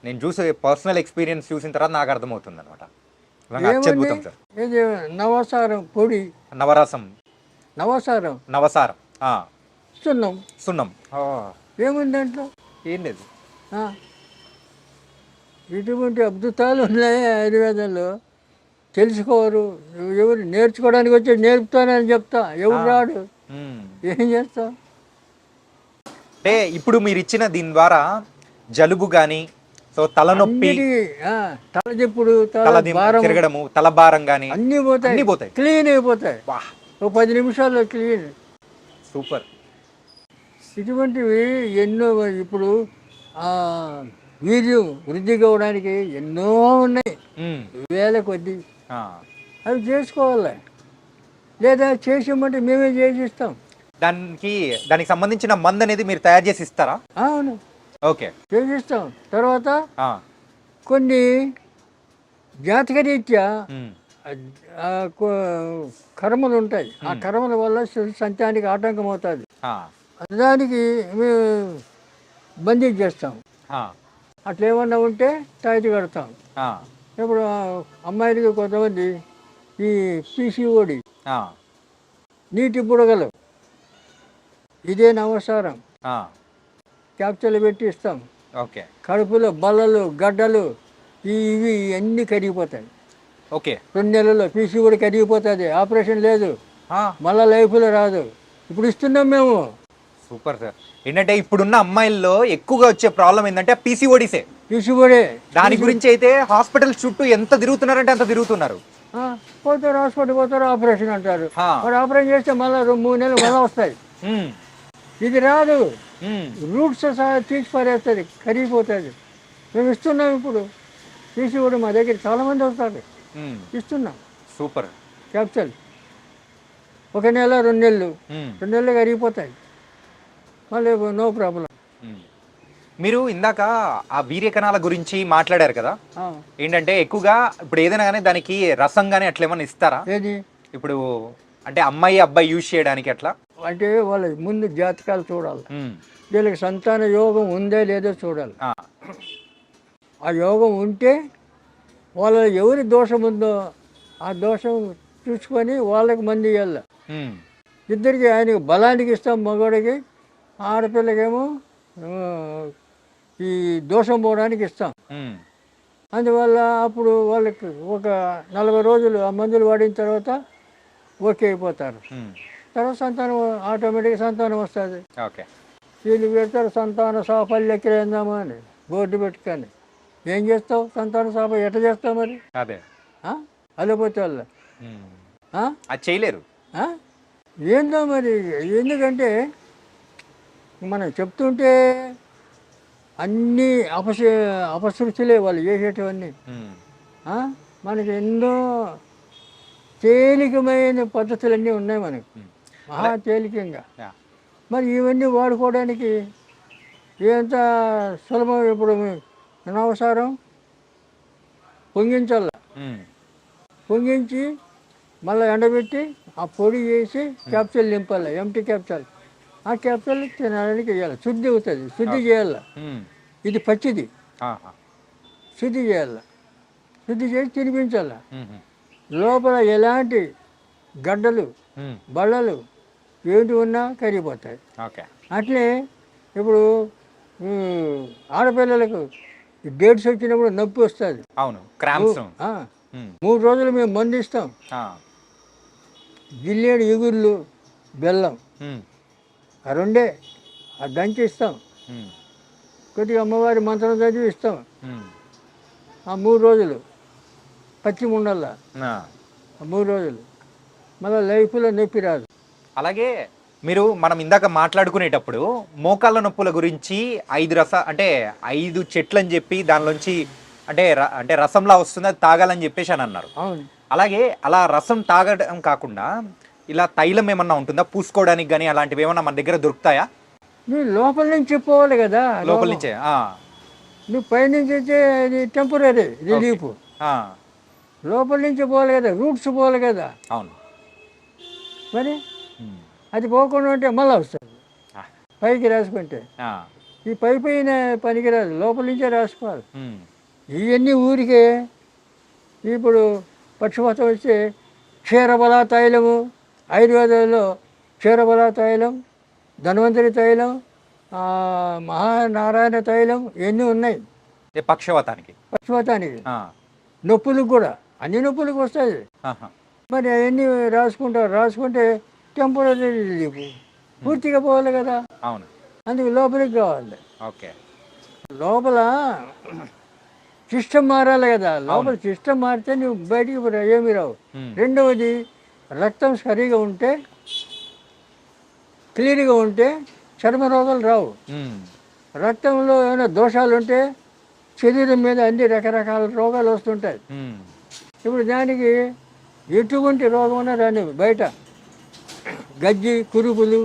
నేను చూసే పర్సనల్ ఎక్స్పీరియన్స్ చూసిన తర్వాత నాకు అర్థమవుతుంది అనమాట. అత్యద్భుతం సార్. ఇది నవసారం పొడి, నవరసం, నవసారం నవసారం, ఇస్తున్నాం. సున్నం, ఏముంది దాంట్లో? ఏం లేదు. ఆ, ఇటువంటి అద్భుతాలు ఉన్నాయి ఆయుర్వేదంలో. తెలుసుకోరు ఎవరు, నేర్చుకోవడానికి వచ్చి నేర్పుతానని చెప్తా, ఎవరు రాడు, మ్మ్. ఏం చేస్తాం? అంటే ఇప్పుడు మీరు ఇచ్చిన దీని ద్వారా జలుబు కానీ, సో తలనొప్పి, తలదిప్పుడు, తల తల భారం తిరగడము, తల భారం కానీ అన్నీ పోతాయి, అన్నీ పోతాయి. క్లీన్ అయిపోతాయి. వా, ఓ 10 నిమిషాల్లో క్లీన్. సూపర్. ఇటువంటివి ఎన్నో. ఇప్పుడు వీర్యం వృద్ధి కావడానికి ఎన్నో ఉన్నాయి, మ్మ్. వేల కొద్ది. ఆ. అవి చేసుకోవాలి, లేదా చేసామంటే మేమే చేసిస్తాం. దానికి సంబంధించిన మందు అనేది మీరు తయారు చేసి ఇస్తారా? అవును, ఓకే. చేసిస్తాం. తర్వాత ఆ. కొన్ని జాతకరీత్యా మ్మ్. కర్మలు ఉంటాయి. ఆ కర్మల వల్ల సంతానికి ఆటంకం అవుతుంది. ఆ. దానికి మేము బందీ చేస్తాం. ఆ. అట్లా ఏమన్నా ఉంటే తాయితీ కడతాం. ఆ. ఇప్పుడు అమ్మాయిలకి కొంతమంది ఈ పీసీఓడి, ఆ. నీటి బుడగలు, ఇదే నవసారం ఆ. క్యాప్చర్లు పెట్టి ఇస్తాం. ఓకే. కడుపులో బల్లలు, గడ్డలు, ఇవి అన్నీ కరిగిపోతాయి. ఓకే. 2 నెలల్లో పీసీఓడి కరిగిపోతుంది. ఆపరేషన్ లేదు, ఆ. మళ్ళీ లైఫ్లో రాదు. ఇప్పుడు ఇస్తున్నాం మేము. Super sir. ఏంటంటే ఇప్పుడున్న అమ్మాయిల్లో ఎక్కువగా వచ్చే ప్రాబ్లం ఏంటంటే పీసీఓడిసే. పీసీఓడే. దాని గురించి అయితే హాస్పిటల్ చుట్టూ ఎంత తిరుగుతున్నారంటే అంత తిరుగుతున్నారు. పోతారు, హాస్పిటల్ పోతారు, ఆపరేషన్ అంటారు. ఆ. మరి ఆపరేషన్ చేస్తే మళ్ళీ 3 నెలలు మళ్ళీ వస్తాయి. మ్మ్. ఇది రాదు, మ్మ్. రూట్స్ సహా తీసి పారేస్తుంది, కరిగిపోతుంది. మేము ఇస్తున్నాం. ఇప్పుడు పీసీఓడి మా దగ్గర చాలామంది వస్తారు, మ్మ్. ఇస్తున్నాం సూపర్. క్యాప్చల్. 1 నెల 2 నెలలు, మ్మ్. 2 నెలలు కరిగిపోతాయి, మళ్ళీ నో ప్రాబ్లం. మ్మ్. మీరు ఇందాక ఆ వీర్య కణాల గురించి మాట్లాడారు కదా, ఏంటంటే ఎక్కువగా ఇప్పుడు ఏదైనా కానీ దానికి రసం కానీ అట్లా ఏమన్నా ఇస్తారా? ఏది ఇప్పుడు అంటే అమ్మాయి అబ్బాయి యూజ్ చేయడానికి అట్లా? అంటే వాళ్ళ ముందు జాతకాలు చూడాలి. మ్మ్. వీళ్ళకి సంతాన యోగం ఉందో లేదో చూడాలి. ఆ. ఆ యోగం ఉంటే వాళ్ళ ఎవరి దోషం ఉందో ఆ దోషం చూసుకొని వాళ్ళకి మంది ఇవ్వాలి. మ్మ్. ఇద్దరికి ఆయనకి బలానికి ఇస్తాం, మగవాడికి, ఆడపిల్లకేమో ఈ దోషం పోవడానికి ఇస్తాం. మ్మ్. అందువల్ల అప్పుడు వాళ్ళకి ఒక 40 రోజులు ఆ మందులు వాడిన తర్వాత ఓకే అయిపోతారు. మ్మ్. తర్వాత సంతానం ఆటోమేటిక్గా సంతానం వస్తుంది. ఓకే. వీళ్ళు పెడతారు సంతాన సాఫల్య కేంద్రమా అని బోర్డు పెట్టుకొని. ఏం చేస్తావు సంతాన సాఫ ఎట్లా చేస్తావు మరి? అదే. అల్లపోతే వాళ్ళ మ్మ్. అది చేయలేరు. ఏందో మరి. ఎందుకంటే మనం చెప్తుంటే అన్నీ అపశృతులే వాళ్ళు చేసేటివన్నీ. మ్మ్. మనకి ఎన్నో తేలికమైన పద్ధతులన్నీ ఉన్నాయి మనకి, మహా తేలికంగా. యా. మరి ఇవన్నీ వాడుకోవడానికి ఎంత సులభం. ఇప్పుడు అనవసరం పొంగించాల, మ్మ్. పొంగించి మళ్ళీ ఎండబెట్టి ఆ పొడి చేసి క్యాప్సూల్ నింపాలి, ఎంటీ క్యాప్సూల్. ఆ క్యాప్సూల్ తినడానికి వేయాలి, శుద్ధి అవుతుంది, శుద్ధి చేయాలి. మ్మ్. ఇది పచ్చిది, ఆహా. శుద్ధి చేయాలి, శుద్ధి చేసి తినిపించాలి. మ్మ్. లోపల ఎలాంటి గడ్డలు, మ్మ్. బళ్ళలు ఏంటి ఉన్నా కరిగిపోతాయి. ఓకే. అట్లే ఇప్పుడు ఆడపిల్లలకు డేట్స్ వచ్చినప్పుడు నొప్పి వస్తుంది. అవును, క్రాంప్స్. 3 రోజులు మేము మందు ఇస్తాం. జిల్లేడు ఇగుర్లు, బెల్లం, ఆ రెండే ఆ దంచి ఇస్తాం, ఉమ్, కొద్దిగా అమ్మవారి మంత్రం చదివి ఇస్తాం. ఉమ్. ఆ 3 రోజులు పచ్చి ఉండల్లా, ఆ. ఆ 3 రోజులు మళ్ళీ లైఫ్లో నొప్పి రాదు. అలాగే మనం ఇందాక మాట్లాడుకునేటప్పుడు మోకాళ్ళ నొప్పుల గురించి 5 చెట్లు అని చెప్పి దానిలోంచి అంటే రసంలా వస్తుంది అది తాగాలని చెప్పేసి అని అన్నారు. అవును, అలాగే అలా రసం తాగడం కాకుండా ఇలా తైలం ఏమన్నా ఉంటుందా పూసుకోవడానికి కానీ అలాంటివి ఏమన్నా మన దగ్గర దొరుకుతాయా? నువ్వు లోపల నుంచి పోవాలి కదా, లోపల నుంచే? నువ్వు పైనుంచి వచ్చే ఇది టెంపరీ రిలీఫ్, ఆ, లోపల నుంచి పోవాలి కదా, రూట్స్ పోవాలి కదా. అవును. మరి ఉమ్, అది పోకుండా ఉంటే మళ్ళీ వస్తుంది ఆ, పైకి రాసుకుంటే. ఆ, ఈ పైన పనికిరాదు, లోపల నుంచే రాసుకోవాలి. ఉమ్, ఇవన్నీ ఊరికే ఇప్పుడు పక్షపాతం వచ్చి క్షీరబల తైలము, ఆయుర్వేదంలో క్షీరబల తైలం, ధన్వంతరి తైలం, మహానారాయణ తైలం ఇవన్నీ ఉన్నాయి పక్షవాతానికి. పక్షపాతానికి, ఆ, నొప్పులకు కూడా, అన్ని నొప్పులకు వస్తాయి. ఆహా, మరి అవన్నీ రాసుకుంటే టెంపరీ రిలీఫ్, పూర్తిగా పోవాలి కదా. అవును. అందుకు లోపలికి కావాలి. ఓకే. లోపల సిస్టమ్ మారాలి కదా, లోపల సిస్టమ్ మారితే నువ్వు బయటికి ఏమీ రావు. ఉమ్, రెండవది రక్తం సరిగా ఉంటే, క్లీన్గా ఉంటే చర్మ రోగాలు రావు. ఉమ్, రక్తంలో ఏమైనా దోషాలు ఉంటే శరీరం మీద అన్ని రకరకాల రోగాలు వస్తుంటాయి. ఉమ్, ఇప్పుడు దానికి ఎటువంటి రోగం ఉన్నా రాని, బయట గజ్జి, కురుపులు,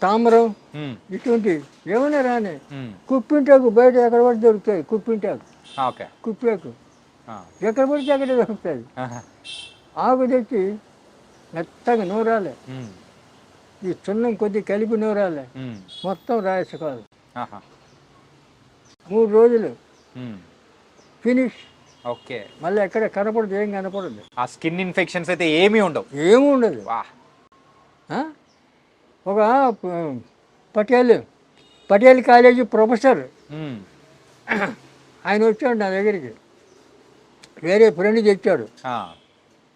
తామరం ఉమ్, ఇటువంటి ఏమైనా రాని, ఉమ్. కుప్పింటాకు బయట ఎక్కడ పడితే దొరుకుతాయి. కుప్పింటాకు, ఓకే. కుప్పాకు ఆ, ఎక్కడ పడితే అక్కడ దొరుకుతుంది. ఆహా, ఆకు తెచ్చి మెత్తగా నూరాలి, ఉమ్, ఈ చున్నం కొద్ది కలిపి నూరాలి, ఉమ్, మొత్తం రాసుకోవాలి. ఆహా, 3 రోజులు ఉమ్. ఫినిష్. ఓకే. మళ్ళీ ఎక్కడ కనపడదు, ఏం కనపడదు, ఆ స్కిన్ ఇన్ఫెక్షన్స్ అయితే ఏమీ ఉండవు. ఏమీ ఉండదు. వా. ఆ? ఒక పటేల్ కాలేజీ ప్రొఫెసర్ ఉమ్, ఆయన వచ్చాడు నా దగ్గరికి, వేరే ఫ్రెండ్ తెచ్చాడు. ఆ,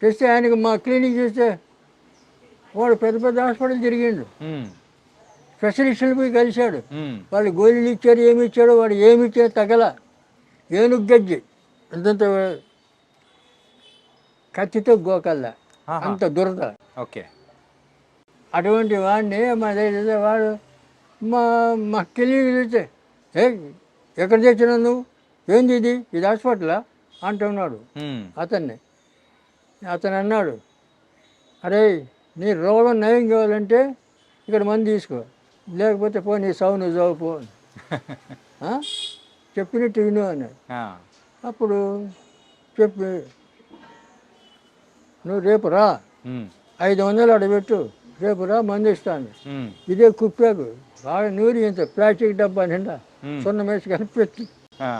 తెస్తే ఆయనకి మా క్లినిక్ చూస్తే వాడు పెద్ద హాస్పిటల్ తిరిగిండు, ఉమ్, స్పెషలిస్టులు పోయి కలిశాడు. ఉమ్, వాళ్ళు గోళీలు ఇచ్చారు, ఏమి ఇచ్చాడు, వాడు ఏమి ఇచ్చాడు తగల, ఏనుగు గజ్జి అంతంత కత్తితో గోకల్లా, ఆహా. అంత దురద. ఓకే. అటువంటి వాడిని మా దగ్గర వాడు మా క్లినిక్ చూస్తే, ఎక్కడ తెచ్చినావు నువ్వు, ఏంది ఇది హాస్పిటలా అంటున్నాడు ఉమ్, అతన్ని. అతను అన్నాడు, అరే నీ రోగం నయం కావాలంటే ఇక్కడ మందు తీసుకో, లేకపోతే పో నీ సావు నువ్వు చావు పో, చెప్పినట్టు విను అన్నాడు. ఆ, అప్పుడు చెప్పి నువ్వు రేపు రా, ఉమ్, 500 అడబెట్టు, రేపు రా మందు ఇస్తాను. ఉమ్, ఇదే కుప్పాకు బాగా నూరి ఇంత ప్లాస్టిక్ డబ్బా నిండా ఉమ్. సున్నం వేసి కనిపెట్టి ఆ,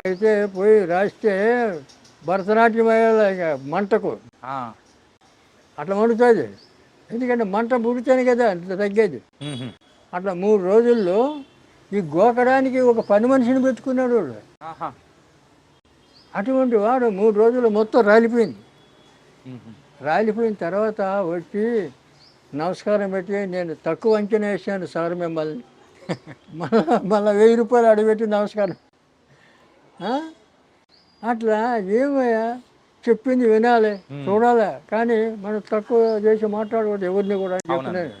అయితే పోయి రాస్తే భరతనాట్యం అయ్యేలా ఇక మంటకు ఆ, అట్లా మండుతుంది. ఎందుకంటే మంట పుడితేనే కదా అంత తగ్గేది. ఉమ్హు. అట్లా 3 రోజుల్లో ఈ గోకడానికి ఒక పని మనిషిని పెట్టుకున్నాడు వాడు. ఆహా. అటువంటి వాడు 3 రోజులు మొత్తం రాలిపోయింది. ఉమ్హు. రాలిపోయిన తర్వాత వచ్చి నమస్కారం పెట్టి, నేను తక్కువ అంచనా వేసాను సార్ మిమ్మల్ని, మళ్ళీ 1000 రూపాయలు అడిగిపెట్టి నమస్కారం. అట్లా ఏమయ్యా చెప్పింది వినాలి, చూడాలి, కానీ మనం తక్కువ చేసి మాట్లాడకూడదు ఎవరిని కూడా చెప్తున్నాను.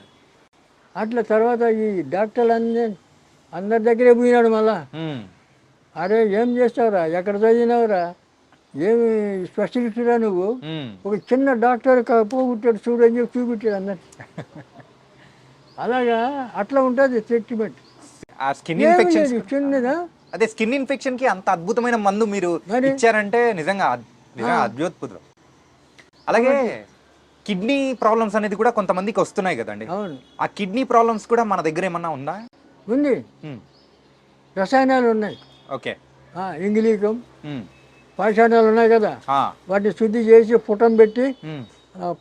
అట్లా తర్వాత ఈ డాక్టర్లు అందరి దగ్గరే పోయినాడు మళ్ళా. ఉమ్, అరే ఏం చేస్తావురా, ఎక్కడ చదివినావురా, ఏమి స్పెషలిస్టురా నువ్వు, ఉమ్. ఒక చిన్న డాక్టర్ పోగొట్టాడు చూడని చెప్పి చూపించాడు అందరు. అలాగా అట్లా ఉంటుంది ట్రీట్మెంట్. ఆ స్కిన్ ఇన్ఫెక్షన్, చిన్నదా, అదే స్కిన్ ఇన్ఫెక్షన్ కి అంత అద్భుతమైన మందు మీరు మరి? ఇచ్చారంటే నిజంగా అద్భుతం. అలాగే కిడ్నీ ప్రాబ్లమ్స్ అనేది కూడా కొంతమందికి వస్తున్నాయి కదండి. అవును ఆ కిడ్నీ ప్రాబ్లమ్స్ కూడా మన దగ్గర ఏమన్నా ఉందా? ఉంది, ఉమ్, రసాయనాలు ఉన్నాయి. ఓకే. ఇంగిలీకం ఉమ్, పాషాణాలు ఉన్నాయి కదా, ఆ, వాటిని శుద్ధి చేసి పుటం పెట్టి ఉమ్,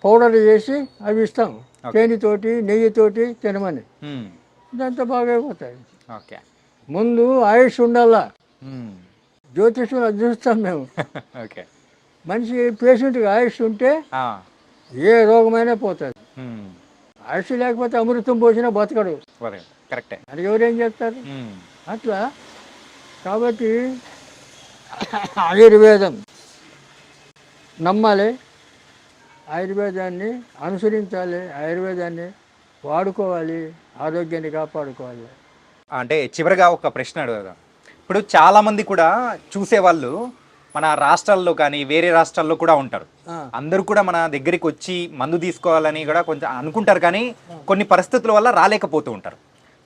పౌడర్ చేసి అవి ఇస్తాం, తేనెతోటి నెయ్యితోటి తినమని. ఉమ్, ఇదంతా బాగా అయిపోతాయి. ఓకే. ముందు ఆయుష్ ఉండాలా, ఉమ్, జ్యోతిష్యులు అది చూస్తాం మేము. ఓకే. మనిషి పేషెంట్కి ఆయుష్ ఉంటే ఆ, ఏ రోగమైనా పోతుంది. ఉమ్, ఆయుష్ లేకపోతే అమృతం పోసినా బతకడు. కరెక్టే. అది ఎవరేం చేస్తారు అట్లా. కాబట్టి ఆయుర్వేదం నమ్మాలి, ఆయుర్వేదాన్ని అనుసరించాలి, ఆయుర్వేదాన్ని వాడుకోవాలి, ఆరోగ్యాన్ని కాపాడుకోవాలి. అంటే చివరిగా ఒక ప్రశ్న అడుగుదాం. ఇప్పుడు చాలామంది కూడా చూసేవాళ్ళు మన రాష్ట్రాల్లో కానీ వేరే రాష్ట్రాల్లో కూడా ఉంటారు. అందరూ కూడా మన దగ్గరికి వచ్చి మందు తీసుకోవాలని కూడా కొంచెం అనుకుంటారు, కానీ కొన్ని పరిస్థితుల వల్ల రాలేకపోతూ ఉంటారు.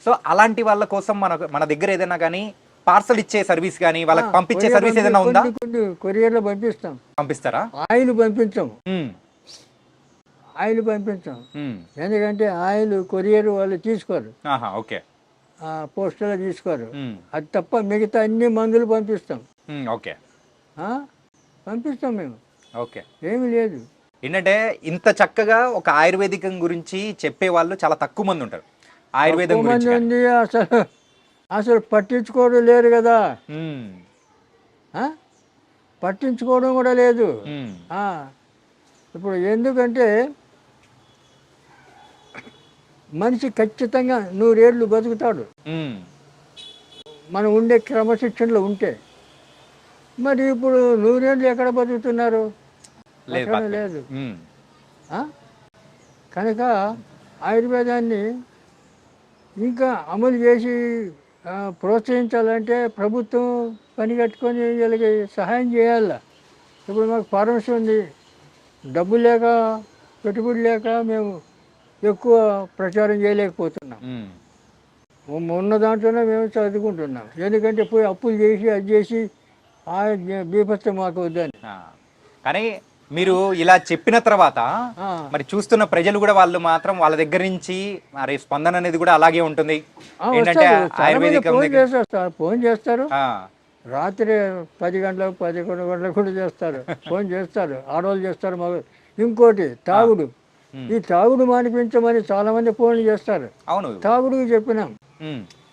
సో అలాంటి వాళ్ళ కోసం మన దగ్గర ఏదైనా కానీ పార్సల్ ఇచ్చే సర్వీస్ కానీ వాళ్ళకి పంపించే సర్వీస్ ఏదైనా ఉందా? కొరియర్లో పంపిస్తాం. పంపిస్తారా? ఆయిల్ పంపించాం, ఆయిల్ పంపించాం. ఎందుకంటే ఆయిల్ కొరియర్ వాళ్ళు తీసుకోరు, ఓకే, పోస్టర్లో తీసుకోరు. అది తప్ప మిగతా అన్ని మందులు పంపిస్తాం. ఓకే, పంపిస్తాం మేము. ఓకే, ఏమి లేదు. ఏంటంటే ఇంత చక్కగా ఒక ఆయుర్వేదికం గురించి చెప్పే వాళ్ళు చాలా తక్కువ మంది ఉంటారు. ఆయుర్వేదం గురించి ఉంది, అసలు పట్టించుకోవడం లేరు కదా, పట్టించుకోవడం కూడా లేదు. ఇప్పుడు ఎందుకంటే మనిషి ఖచ్చితంగా 100 ఏళ్ళు బతుకుతాడు మనం ఉండే క్రమశిక్షణలో ఉంటే. మరి ఇప్పుడు 100 ఏళ్ళు ఎక్కడ బతుకుతున్నారు? లేదు. కనుక ఆయుర్వేదాన్ని ఇంకా అమలు చేసి ప్రోత్సహించాలంటే ప్రభుత్వం పని కట్టుకొని వీళ్ళకి సహాయం చేయాల. ఇప్పుడు మాకు ఫార్మసీ ఉంది, డబ్బు లేక పెట్టుబడి లేక మేము ఎక్కువ ప్రచారం చేయలేకపోతున్నాం. ఉన్న దాంట్లోనే మేము చదువుకుంటున్నాం. ఎందుకంటే పోయి అప్పులు చేసి అది చేసి బీభత్సం మాకు వద్దని. కానీ మీరు ఇలా చెప్పిన తర్వాత మరి చూస్తున్న ప్రజలు కూడా వాళ్ళు మాత్రం వాళ్ళ దగ్గర నుంచి మరి స్పందన అనేది కూడా అలాగే ఉంటుంది. ఫోన్ చేస్తారు, రాత్రి 10 గంటలకు 11 గంటలకు కూడా చేస్తారు, ఫోన్ చేస్తారు. ఆడవాళ్ళు చేస్తారు, మగ. ఇంకోటి తాగుడు, ఈ తాగుడు మానిపించమని చాలా మంది ఫోన్లు చేస్తారు. అవును, తాగుడుకి చెప్పినాం.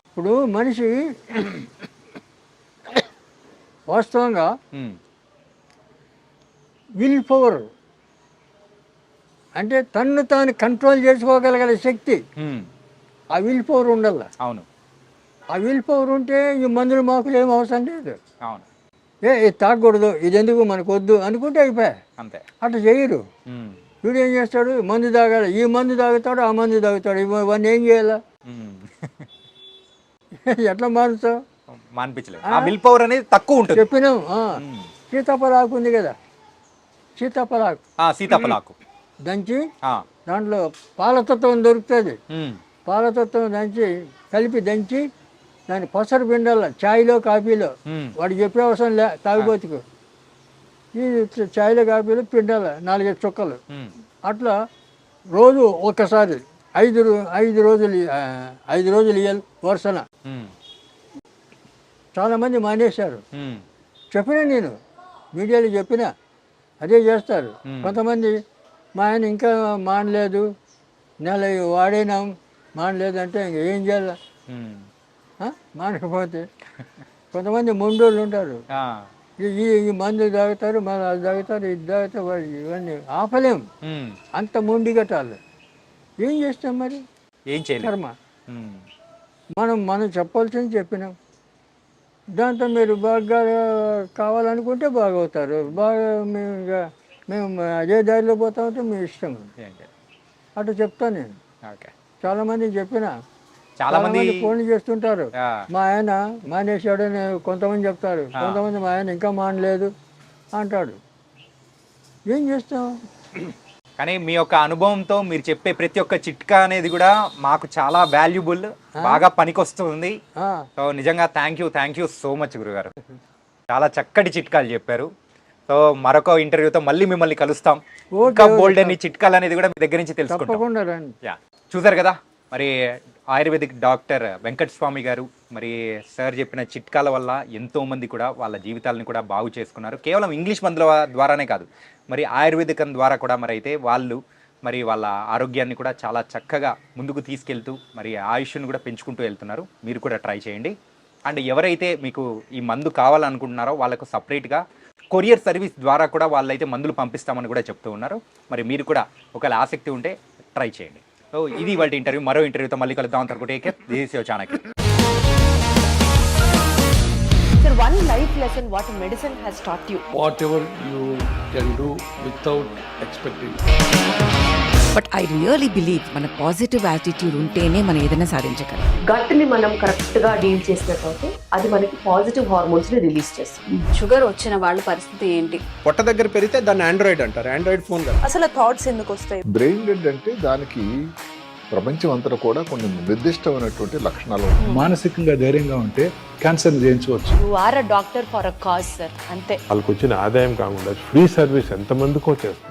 ఇప్పుడు మనిషి వాస్తవంగా విల్ పవర్ అంటే తన్ను తాను కంట్రోల్ చేసుకోగలిగే శక్తి, ఆ విల్ పవర్ ఉండాల. అవును, ఆ విల్ పవర్ ఉంటే ఈ మందులు మాకులు ఏం అవసరం లేదు. అవును, ఇది తాగకూడదు, ఇది ఎందుకు మనకు వద్దు అనుకుంటే అయిపోయా. అంతే. అట్లా చేయరు. వీడు ఏం చేస్తాడు, మందు తాగాలి, ఈ మందు తాగుతాడు, ఆ మందు తాగుతాడు. ఇవన్నీ ఏం చేయాలా? ఎట్లా మారుతావు? విల్ పవర్ అనేది తక్కువ ఉంటుంది. చెప్పినాం. సీతాఫలాకు ఉంది కదా, సీతాఫలాకు దంచి దాంట్లో పాలతత్వం దొరుకుతుంది. పాలతత్వం కలిపి దంచి దాన్ని పసరు పిండాల ఛాయ్లో కాఫీలో. వాడికి చెప్పే అవసరం లే, తాగిపోతుకు ఈ ఛాయ్లో కాఫీలో పిండాల 4-5 చుక్కలు. అట్లా రోజు ఒక్కసారి 5 రోజులు ఇయ్యాలి వరుసన. చాలామంది మానేశారు. చెప్పినా, నేను మీడియాలో చెప్పినా అదే చేస్తారు. కొంతమంది మా ఆయన ఇంకా మానలేదు, నెల వాడినాం మానలేదు అంటే ఇంక ఏం చేయాలి? మానకపోతే కొంతమంది మొండోళ్ళు ఉంటారు, ఈ మందు తాగుతారు, మళ్ళీ అది తాగుతారు, ఇది తాగుతారు. ఇవన్నీ ఆపలేం, అంత మొండి కట్టాలి. ఏం చేస్తాం మరి? ఏం చేయాలి? కర్మ. మనం చెప్పాల్సింది చెప్పినాం. దాంతో మీరు బాగా కావాలనుకుంటే బాగవుతారు, బాగా మేము అదే దారిలో పోతా ఉంటే మీ ఇష్టం. అట్లా చెప్తాను నేను. చాలామందికి చెప్పిన, చాలామంది ఫోన్ చేస్తుంటారు, మా ఆయన మానేశాడని కొంతమంది చెప్తారు, కొంతమంది మా ఆయన ఇంకా మానలేదు అంటాడు. ఏం చేస్తాం? కానీ మీ యొక్క అనుభవంతో మీరు చెప్పే ప్రతి ఒక్క చిట్కా అనేది కూడా మాకు చాలా వాల్యుబుల్, బాగా పనికొస్తుంది. సో నిజంగా థ్యాంక్ యూ సో మచ్ గురుగారు. చాలా చక్కటి చిట్కాలు చెప్పారు. సో మరొక ఇంటర్వ్యూతో మళ్ళీ మిమ్మల్ని కలుస్తాం. ఇంకా బోల్డ్ అని చిట్కాలు అనేది కూడా మీ దగ్గర నుంచి తెలుసుకుంటాం. చూసారు కదా, మరి ఆయుర్వేదిక్ డాక్టర్ వెంకట స్వామి గారు మరి సార్ చెప్పిన చిట్కాల వల్ల ఎంతోమంది కూడా వాళ్ళ జీవితాలను కూడా బాగు చేసుకున్నారు. కేవలం ఇంగ్లీష్ మందుల ద్వారానే కాదు, మరి ఆయుర్వేదికం ద్వారా కూడా మరి అయితే వాళ్ళు మరి వాళ్ళ ఆరోగ్యాన్ని కూడా చాలా చక్కగా ముందుకు తీసుకెళ్తూ మరి ఆయుష్ను కూడా పెంచుకుంటూ వెళ్తున్నారు. మీరు కూడా ట్రై చేయండి. అండ్ ఎవరైతే మీకు ఈ మందు కావాలనుకుంటున్నారో వాళ్ళకు సపరేట్గా కొరియర్ సర్వీస్ ద్వారా కూడా వాళ్ళైతే మందులు పంపిస్తామని కూడా చెప్తూ ఉన్నారు. మరి మీరు కూడా ఒకవేళ ఆసక్తి ఉంటే ట్రై చేయండి. సో ఇది వాళ్ళ ఇంటర్వ్యూ. మరో ఇంటర్వ్యూతో మళ్ళీ కలుద్దాం. అంతవరకు take care. This is your Chanakya. Sir, one life lesson what medicine has taught you. whatever you can do without expecting. But I really believe మన పాజిటివ్ యాటిట్యూడ్ ఉంటేనే మనం ఏదైనా సాధించగలం. గట్ ని మనం కరెక్ట్ గా డీల్ చేసినట్లయితే అది మనకి పాజిటివ్ హార్మోన్స్ ని రిలీజ్ చేస్తుంది. షుగర్ వచ్చిన వాళ్ళ పరిస్థితి ఏంటి? పొట్ట దగ్గర పెరిగితే దాన్ని ఆండ్రాయిడ్ అంటారు. ఆండ్రాయిడ్ ఫోన్ కదా. అసలు థాట్స్ ఎందుకు వస్తాయి? బ్రెయిన్ డెడ్ అంటే దానికి ప్రపంచం అంతా కూడా కొన్ని నిర్దిష్టమైనటువంటి లక్షణాలు ఉన్నాయి. మానసికంగా ధైర్యంగా ఉంటే క్యాన్సర్ జయించవచ్చు. You are a doctor for a cause sir, అంతే. వాళ్ళకి వచ్చిన ఆదాయం కాకుండా ఫ్రీ సర్వీస్ ఎంతమందికో చేస్తారు.